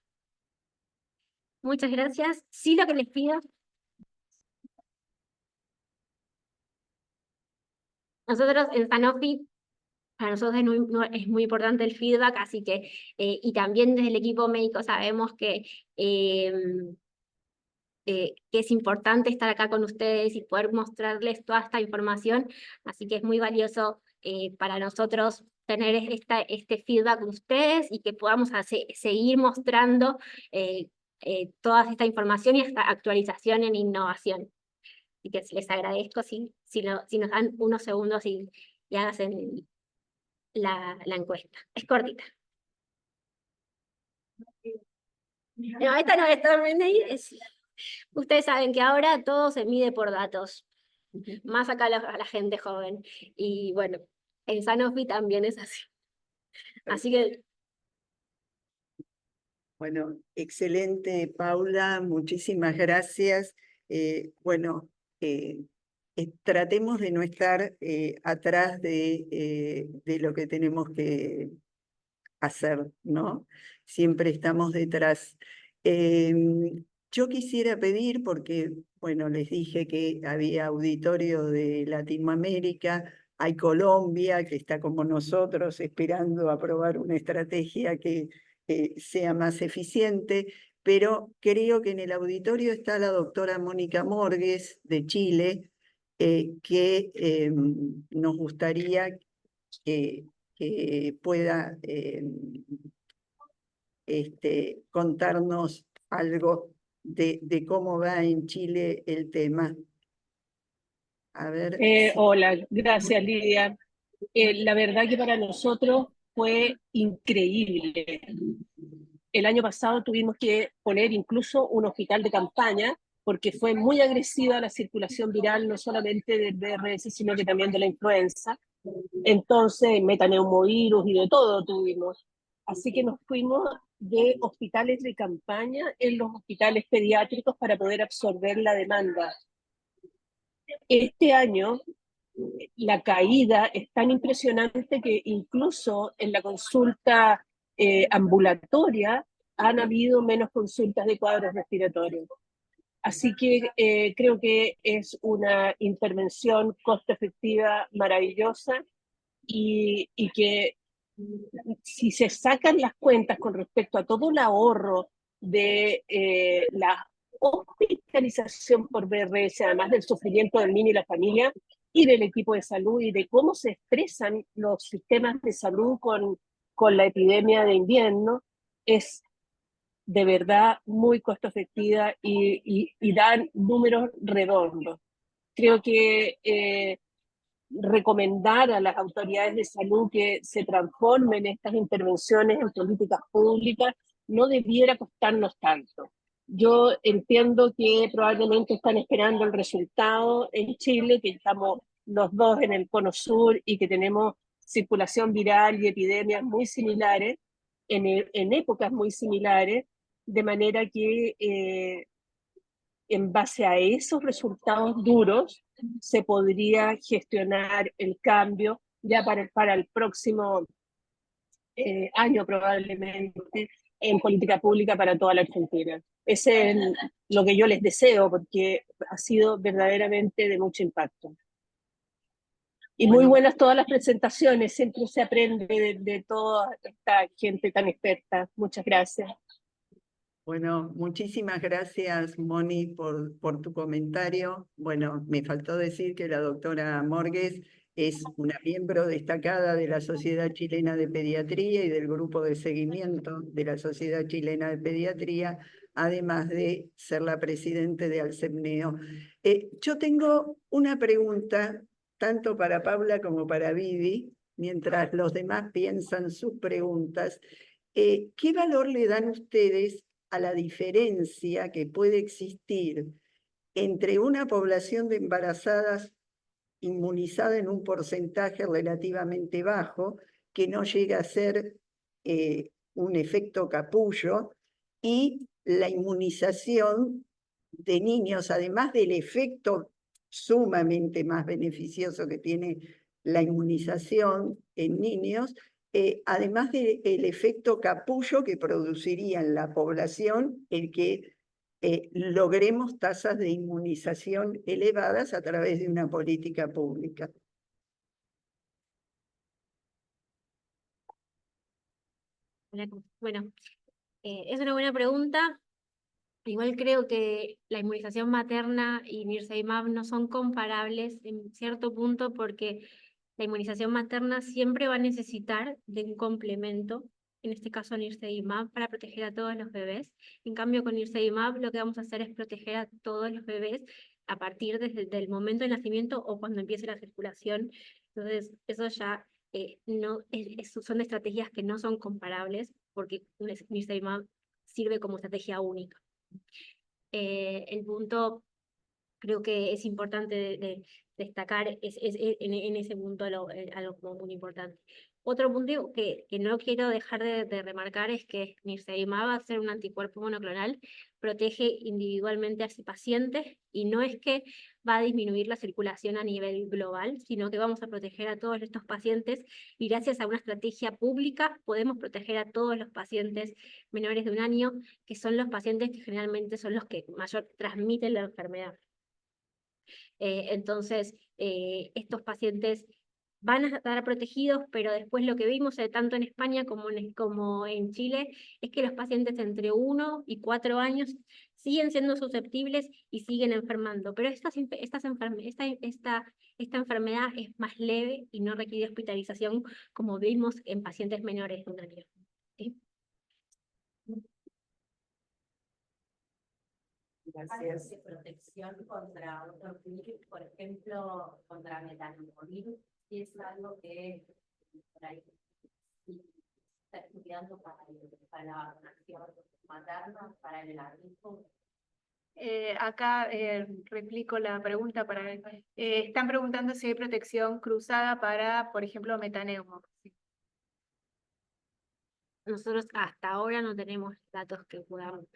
Speaker 5: Muchas gracias. Sí, lo que les pido. Nosotros en Sanofi, para nosotros es muy importante el feedback, así que, y también desde el equipo médico sabemos que es importante estar acá con ustedes y poder mostrarles toda esta información, así que es muy valioso para nosotros tener este feedback de ustedes y que podamos seguir mostrando toda esta información y esta actualización en innovación. Así que les agradezco si nos dan unos segundos y hagan la encuesta. Es cortita. No, esta no es. Ustedes saben que ahora todo se mide por datos, más acá a la gente joven. Y bueno, en Sanofi también es así. Así que
Speaker 2: Bueno, excelente, Paula, muchísimas gracias. Bueno, tratemos de no estar atrás de lo que tenemos que hacer, ¿no? Siempre estamos detrás. Yo quisiera pedir, porque, bueno, les dije que había auditorio de Latinoamérica, hay Colombia, que está como nosotros esperando aprobar una estrategia que sea más eficiente, pero creo que en el auditorio está la doctora Mónica Morgues de Chile, que nos gustaría que pueda contarnos algo de cómo va en Chile el tema. A ver.
Speaker 7: Hola, gracias Lidia. La verdad que para nosotros fue increíble. El año pasado tuvimos que poner incluso un hospital de campaña porque fue muy agresiva la circulación viral, no solamente del VRS, sino que también de la influenza. Entonces, metaneumovirus y de todo tuvimos. Así que nos fuimos de hospitales de campaña en los hospitales pediátricos para poder absorber la demanda. Este año la caída es tan impresionante que incluso en la consulta ambulatoria han habido menos consultas de cuadros respiratorios. Así que creo que es una intervención costo efectiva maravillosa y que si se sacan las cuentas con respecto a todo el ahorro de la hospitalización por VRS, además del sufrimiento del niño y la familia y del equipo de salud y de cómo se expresan los sistemas de salud con la epidemia de invierno, es de verdad muy costo efectiva y dan números redondos. Creo que recomendar a las autoridades de salud que se transformen estas intervenciones en políticas públicas no debiera costarnos tanto. Yo entiendo que probablemente están esperando el resultado en Chile, que estamos los dos en el cono sur y que tenemos circulación viral y epidemias muy similares, en épocas muy similares, de manera que en base a esos resultados duros se podría gestionar el cambio ya para el próximo año probablemente en política pública para toda la Argentina. Ese es lo que yo les deseo porque ha sido verdaderamente de mucho impacto. Y muy buenas todas las presentaciones, siempre se aprende de toda esta gente tan experta. Muchas gracias.
Speaker 2: Bueno, muchísimas gracias, Moni, por tu comentario. Bueno, me faltó decir que la doctora Morgues es una miembro destacada de la Sociedad Chilena de Pediatría y del grupo de seguimiento de la Sociedad Chilena de Pediatría, además de ser la presidente de Alcemneo. Yo tengo una pregunta, tanto para Paula como para Vivi, mientras los demás piensan sus preguntas. ¿Qué valor le dan ustedes a la diferencia que puede existir entre una población de embarazadas inmunizada en un porcentaje relativamente bajo, que no llega a ser un efecto capullo, y la inmunización de niños, además del efecto sumamente más beneficioso que tiene la inmunización en niños, además del efecto capullo que produciría en la población el que logremos tasas de inmunización elevadas a través de una política pública?
Speaker 5: Bueno, es una buena pregunta. Igual creo que la inmunización materna y Nirsevimab no son comparables en cierto punto porque la inmunización materna siempre va a necesitar de un complemento, en este caso Nirsevimab, para proteger a todos los bebés. En cambio, con Nirsevimab lo que vamos a hacer es proteger a todos los bebés a partir del momento del nacimiento o cuando empiece la circulación. Entonces, eso ya son estrategias que no son comparables porque Nirsevimab sirve como estrategia única. El punto, creo que es importante de destacar en ese punto algo como muy importante. Otro punto que no quiero dejar de remarcar es que Nirsevimab, al ser un anticuerpo monoclonal, protege individualmente a ese paciente y no es que va a disminuir la circulación a nivel global, sino que vamos a proteger a todos estos pacientes y gracias a una estrategia pública podemos proteger a todos los pacientes menores de 1 año, que son los pacientes que generalmente son los que mayor transmiten la enfermedad. Entonces, estos pacientes van a estar protegidos, pero después lo que vimos tanto en España como en Chile es que los pacientes entre 1 y 4 años siguen siendo susceptibles y siguen enfermando, pero esta enfermedad es más leve y no requiere hospitalización como vimos en pacientes menores de 1 año. ¿Sí?
Speaker 8: Gracias. De protección contra otros virus, por ejemplo, contra metanovirus, y es algo que por ahí está estudiando para la vacunación materna, para el larvismo.
Speaker 1: Acá replico la pregunta están preguntando si hay protección cruzada para, por ejemplo, metaneumo.
Speaker 5: Nosotros hasta ahora no tenemos datos que podamos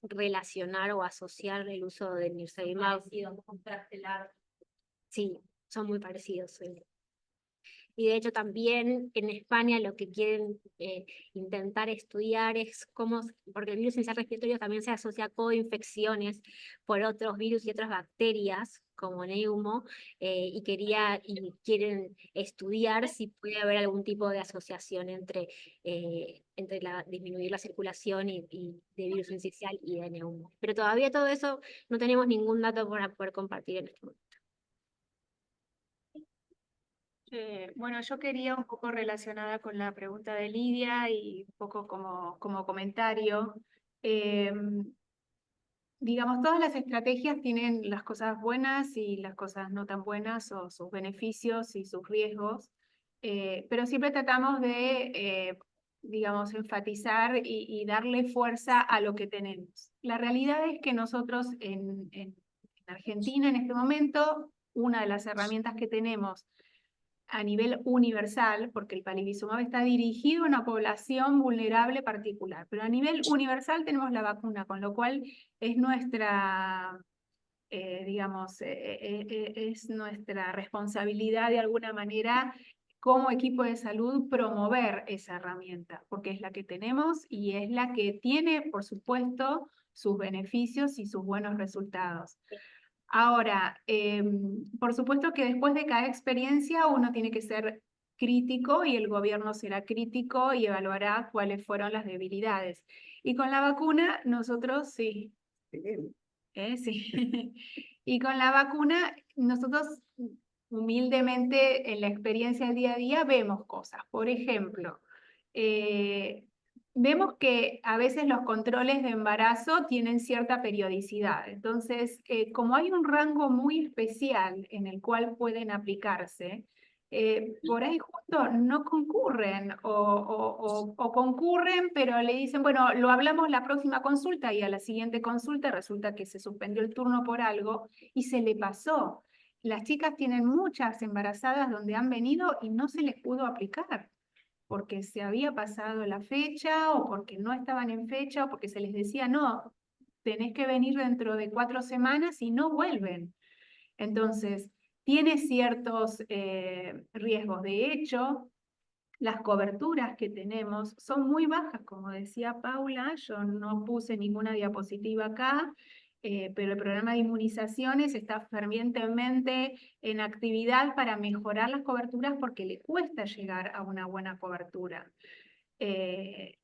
Speaker 5: relacionar o asociar el uso del Nirsevimab. Sí, son muy parecidos. Sí. Y de hecho también en España lo que quieren intentar estudiar es cómo, porque el virus inicial respiratorio también se asocia a coinfecciones por otros virus y otras bacterias, como neumo, y quieren estudiar si puede haber algún tipo de asociación entre disminuir la circulación y de virus incisional y de neumo. Pero todavía todo eso no tenemos ningún dato para poder compartir en este momento.
Speaker 1: Bueno, yo quería un poco relacionada con la pregunta de Lidia y un poco como comentario. Digamos, todas las estrategias tienen las cosas buenas y las cosas no tan buenas, o sus beneficios y sus riesgos, pero siempre tratamos de, digamos, enfatizar y darle fuerza a lo que tenemos. La realidad es que nosotros en Argentina en este momento, una de las herramientas que tenemos a nivel universal, porque el palivizumab está dirigido a una población vulnerable particular, pero a nivel universal tenemos la vacuna, con lo cual es nuestra, digamos, es nuestra responsabilidad de alguna manera como equipo de salud promover esa herramienta, porque es la que tenemos y es la que tiene, por supuesto, sus beneficios y sus buenos resultados. Ahora, por supuesto que después de cada experiencia uno tiene que ser crítico y el gobierno será crítico y evaluará cuáles fueron las debilidades. Y con la vacuna nosotros sí. Sí. Y con la vacuna nosotros humildemente en la experiencia del día a día vemos cosas. Por ejemplo, vemos que a veces los controles de embarazo tienen cierta periodicidad. Entonces, como hay un rango muy especial en el cual pueden aplicarse, por ahí justo no concurren o concurren, pero le dicen, bueno, lo hablamos la próxima consulta y a la siguiente consulta resulta que se suspendió el turno por algo y se le pasó. Las chicas tienen muchas embarazadas donde han venido y no se les pudo aplicar porque se había pasado la fecha o porque no estaban en fecha o porque se les decía, no, tenés que venir dentro de 4 semanas y no vuelven. Entonces, tiene ciertos riesgos. De hecho, las coberturas que tenemos son muy bajas, como decía Paula, yo no puse ninguna diapositiva acá, pero el programa de inmunizaciones está fervientemente en actividad para mejorar las coberturas porque le cuesta llegar a una buena cobertura.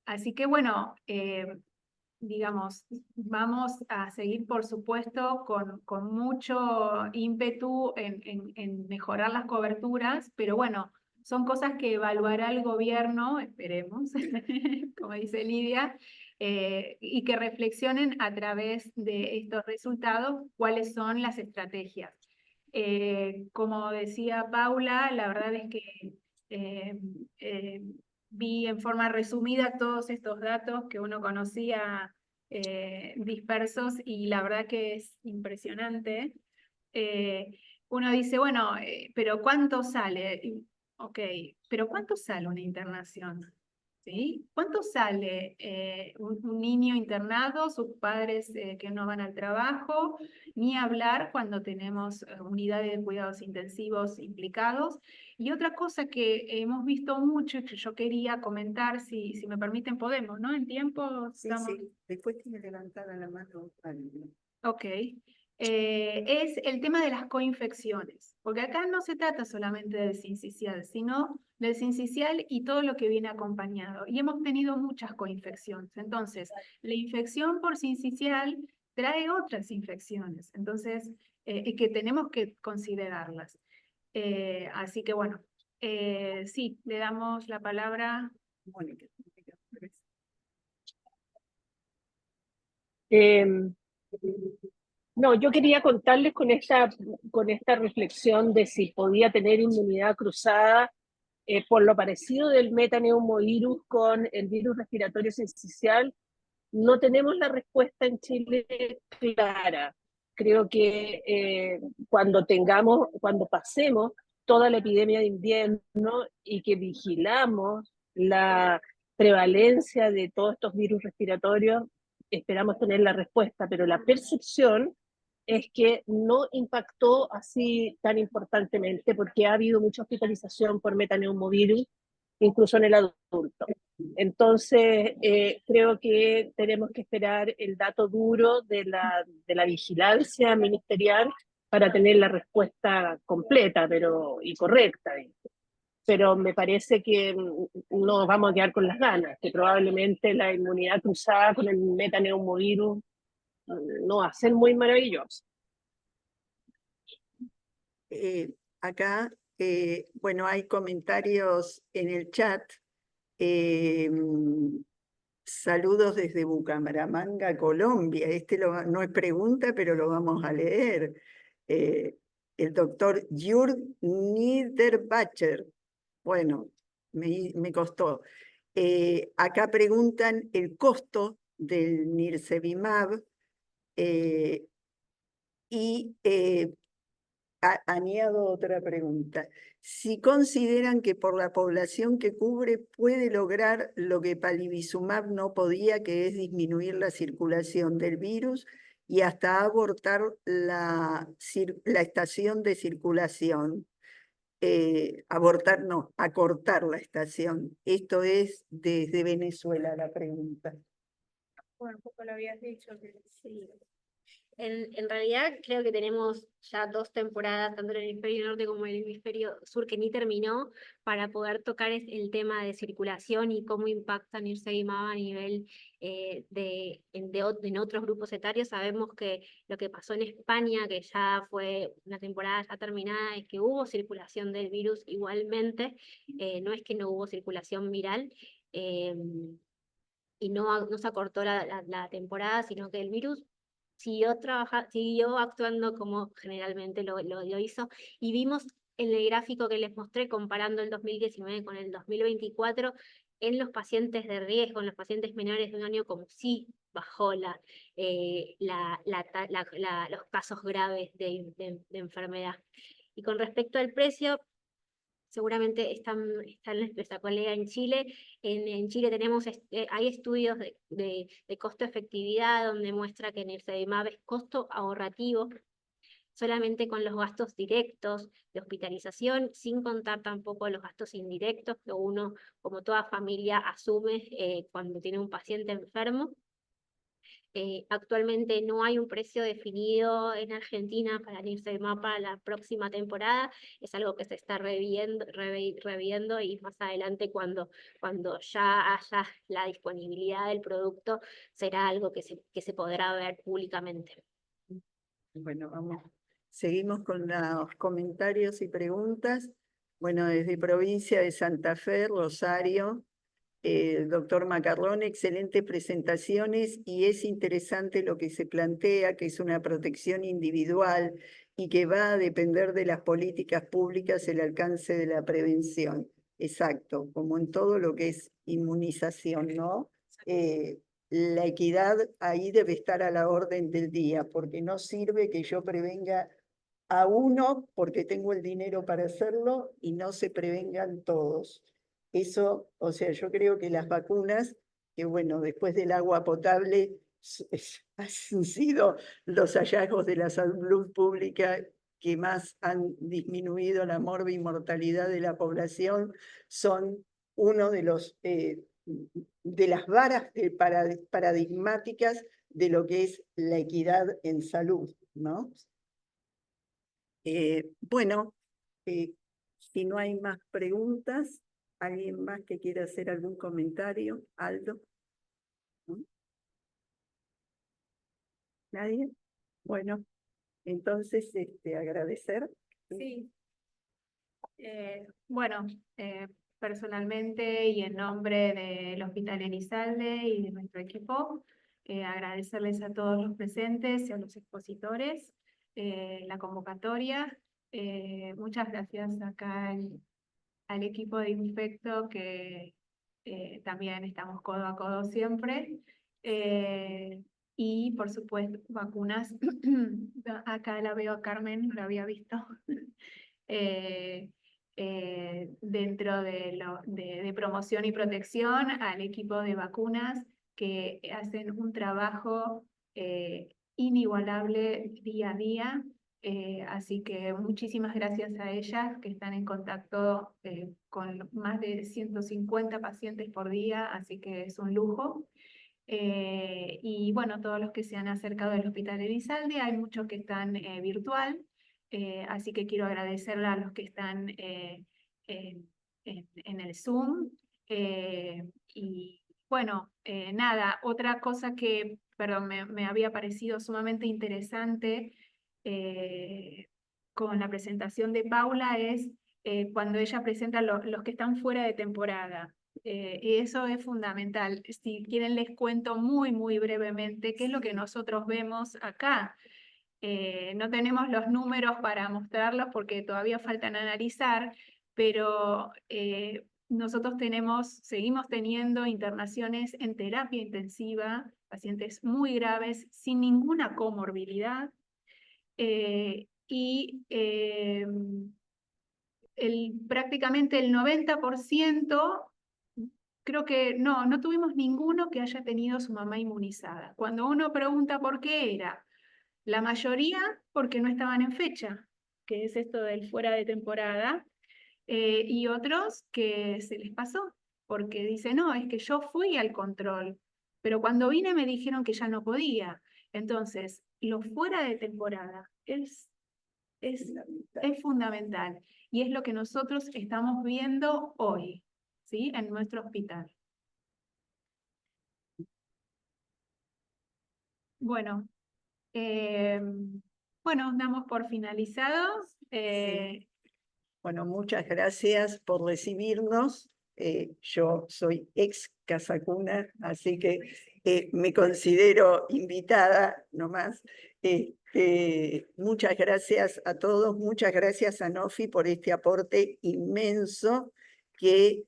Speaker 1: Así que bueno, digamos, vamos a seguir, por supuesto, con mucho ímpetu en mejorar las coberturas, pero bueno, son cosas que evaluará el gobierno, esperemos, como dice Lidia, y que reflexionen a través de estos resultados cuáles son las estrategias. Como decía Paula, la verdad es que vi en forma resumida todos estos datos que uno conocía dispersos y la verdad que es impresionante. Uno dice, bueno, pero ¿cuánto sale? Ok, pero ¿cuánto sale una internación? ¿Sí? ¿Cuánto sale un niño internado, sus padres que no van al trabajo? Ni hablar cuando tenemos unidades de cuidados intensivos implicados. Y otra cosa que hemos visto mucho y que yo quería comentar, si me permiten, podemos, ¿no? En tiempo
Speaker 2: Sí,
Speaker 1: estamos...
Speaker 2: sí, después tiene levantada la mano.
Speaker 1: Ok. Es el tema de las coinfecciones, porque acá no se trata solamente del sincicial, sino del sincicial y todo lo que viene acompañado. Y hemos tenido muchas coinfecciones. Entonces, la infección por sincicial trae otras infecciones, entonces, que tenemos que considerarlas. Así que bueno, sí, le damos la palabra.
Speaker 2: Mónica.
Speaker 7: No, yo quería contarles con esta reflexión de si podía tener inmunidad cruzada por lo parecido del metaneumovirus con el virus respiratorio sincicial. No tenemos la respuesta en Chile clara. Creo que cuando pasemos toda la epidemia de invierno y que vigilamos la prevalencia de todos estos virus respiratorios, esperamos tener la respuesta, pero la percepción es que no impactó así tan importantemente porque ha habido mucha hospitalización por metaneumovirus, incluso en el adulto. Entonces, creo que tenemos que esperar el dato duro de la vigilancia ministerial para tener la respuesta completa y correcta. Pero me parece que nos vamos a quedar con las ganas, que probablemente la inmunidad cruzada con el metaneumovirus no va a ser muy maravillosa.
Speaker 2: Acá, bueno, hay comentarios en el chat. Saludos desde Bucaramanga, Colombia. No es pregunta, pero lo vamos a leer. El doctor Jürg Niederbacher. Bueno, me costó. Acá preguntan el costo del Nirsevimab y añado otra pregunta. Si consideran que por la población que cubre puede lograr lo que palivizumab no podía, que es disminuir la circulación del virus y hasta abortar la estación de circulación. Abortar no, acortar la estación. Esto es desde Venezuela la pregunta.
Speaker 1: Bueno, un poco lo habías dicho, que sí.
Speaker 5: En realidad creo que tenemos ya 2 temporadas, tanto en el hemisferio norte como en el hemisferio sur, que ni terminó, para poder tocar el tema de circulación y cómo impacta Nirsevimab a nivel en otros grupos etarios. Sabemos que lo que pasó en España, que ya fue una temporada ya terminada, es que hubo circulación del virus igualmente, no es que no hubo circulación viral, y no se acortó la temporada, sino que el virus siguió actuando como generalmente lo hizo, y vimos en el gráfico que les mostré comparando el 2019 con el 2024 en los pacientes de riesgo, en los pacientes menores de 1 año, como sí bajó los casos graves de enfermedad. Y con respecto al precio, seguramente están nuestra colega en Chile. En Chile hay estudios de costo-efectividad donde muestra que Nirsevimab es costo ahorrativo, solamente con los gastos directos de hospitalización, sin contar tampoco los gastos indirectos que uno, como toda familia, asume cuando tiene un paciente enfermo. Actualmente no hay un precio definido en Argentina para Nirsevimab para la próxima temporada. Es algo que se está reviendo, y más adelante cuando ya haya la disponibilidad del producto será algo que se podrá ver públicamente.
Speaker 2: Bueno, seguimos con los comentarios y preguntas. Bueno, desde provincia de Santa Fe, Rosario, doctor Macarrón, excelentes presentaciones y es interesante lo que se plantea, que es una protección individual y que va a depender de las políticas públicas el alcance de la prevención. Exacto, como en todo lo que es inmunización, ¿no? La equidad ahí debe estar a la orden del día, porque no sirve que yo prevenga a uno porque tengo el dinero para hacerlo y no se prevengan todos. Eso, o sea, yo creo que las vacunas, que bueno, después del agua potable, han sido los hallazgos de la salud pública que más han disminuido la mortalidad de la población, son uno de los de las varas paradigmáticas de lo que es la equidad en salud, ¿no? Bueno, si no hay más preguntas, ¿alguien más que quiera hacer algún comentario? Aldo. ¿No? ¿Nadie? Bueno, entonces agradecer.
Speaker 1: Sí. Bueno, personalmente y en nombre del Hospital Elizalde y de nuestro equipo, agradecerles a todos los presentes y a los expositores la convocatoria. Muchas gracias acá al equipo de Infecto, que también estamos codo a codo siempre. Y por supuesto, vacunas. Acá la veo a Carmen, no la había visto. Dentro de promoción y protección, al equipo de vacunas que hacen un trabajo inigualable día a día. Así que muchísimas gracias a ellas que están en contacto con más de 150 pacientes por día, así que es un lujo. Y bueno, todos los que se han acercado al Hospital Elizalde, hay muchos que están virtual, así que quiero agradecerle a los que están en el Zoom. Y bueno, nada, otra cosa que, perdón, me había parecido sumamente interesante con la presentación de Paula es cuando ella presenta los que están fuera de temporada. Y eso es fundamental. Si quieren les cuento muy brevemente qué es lo que nosotros vemos acá. No tenemos los números para mostrarlos porque todavía faltan analizar, pero nosotros seguimos teniendo internaciones en terapia intensiva, pacientes muy graves, sin ninguna comorbilidad, y prácticamente el 90%, creo que no tuvimos ninguno que haya tenido su mamá inmunizada. Cuando uno pregunta por qué era, la mayoría porque no estaban en fecha, que es esto del fuera de temporada, y otros que se les pasó, porque dicen, no, es que yo fui al control, pero cuando vine me dijeron que ya no podía. Entonces, lo fuera de temporada es fundamental y es lo que nosotros estamos viendo hoy, ¿sí? En nuestro hospital. Bueno, damos por finalizados.
Speaker 2: Sí. Bueno, muchas gracias por recibirnos. Yo soy ex Casa Cuna, así que me considero invitada nomás. Muchas gracias a todos, muchas gracias a Nofi por este aporte inmenso que,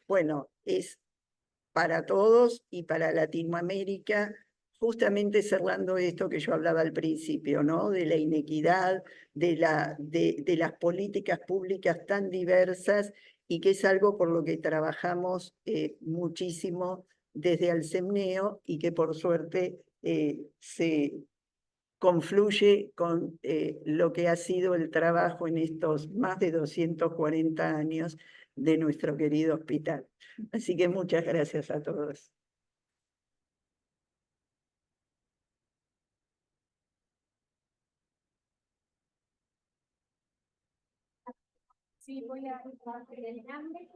Speaker 2: bueno, es para todos y para Latinoamérica, justamente cerrando esto que yo hablaba al principio, ¿no? De la inequidad, de las políticas públicas tan diversas y que es algo por lo que trabajamos muchísimo desde Alcemneo y que por suerte se confluye con lo que ha sido el trabajo en estos más de 240 años de nuestro querido hospital. Así que muchas gracias a todos.
Speaker 5: Sí, voy a hacer el nombre.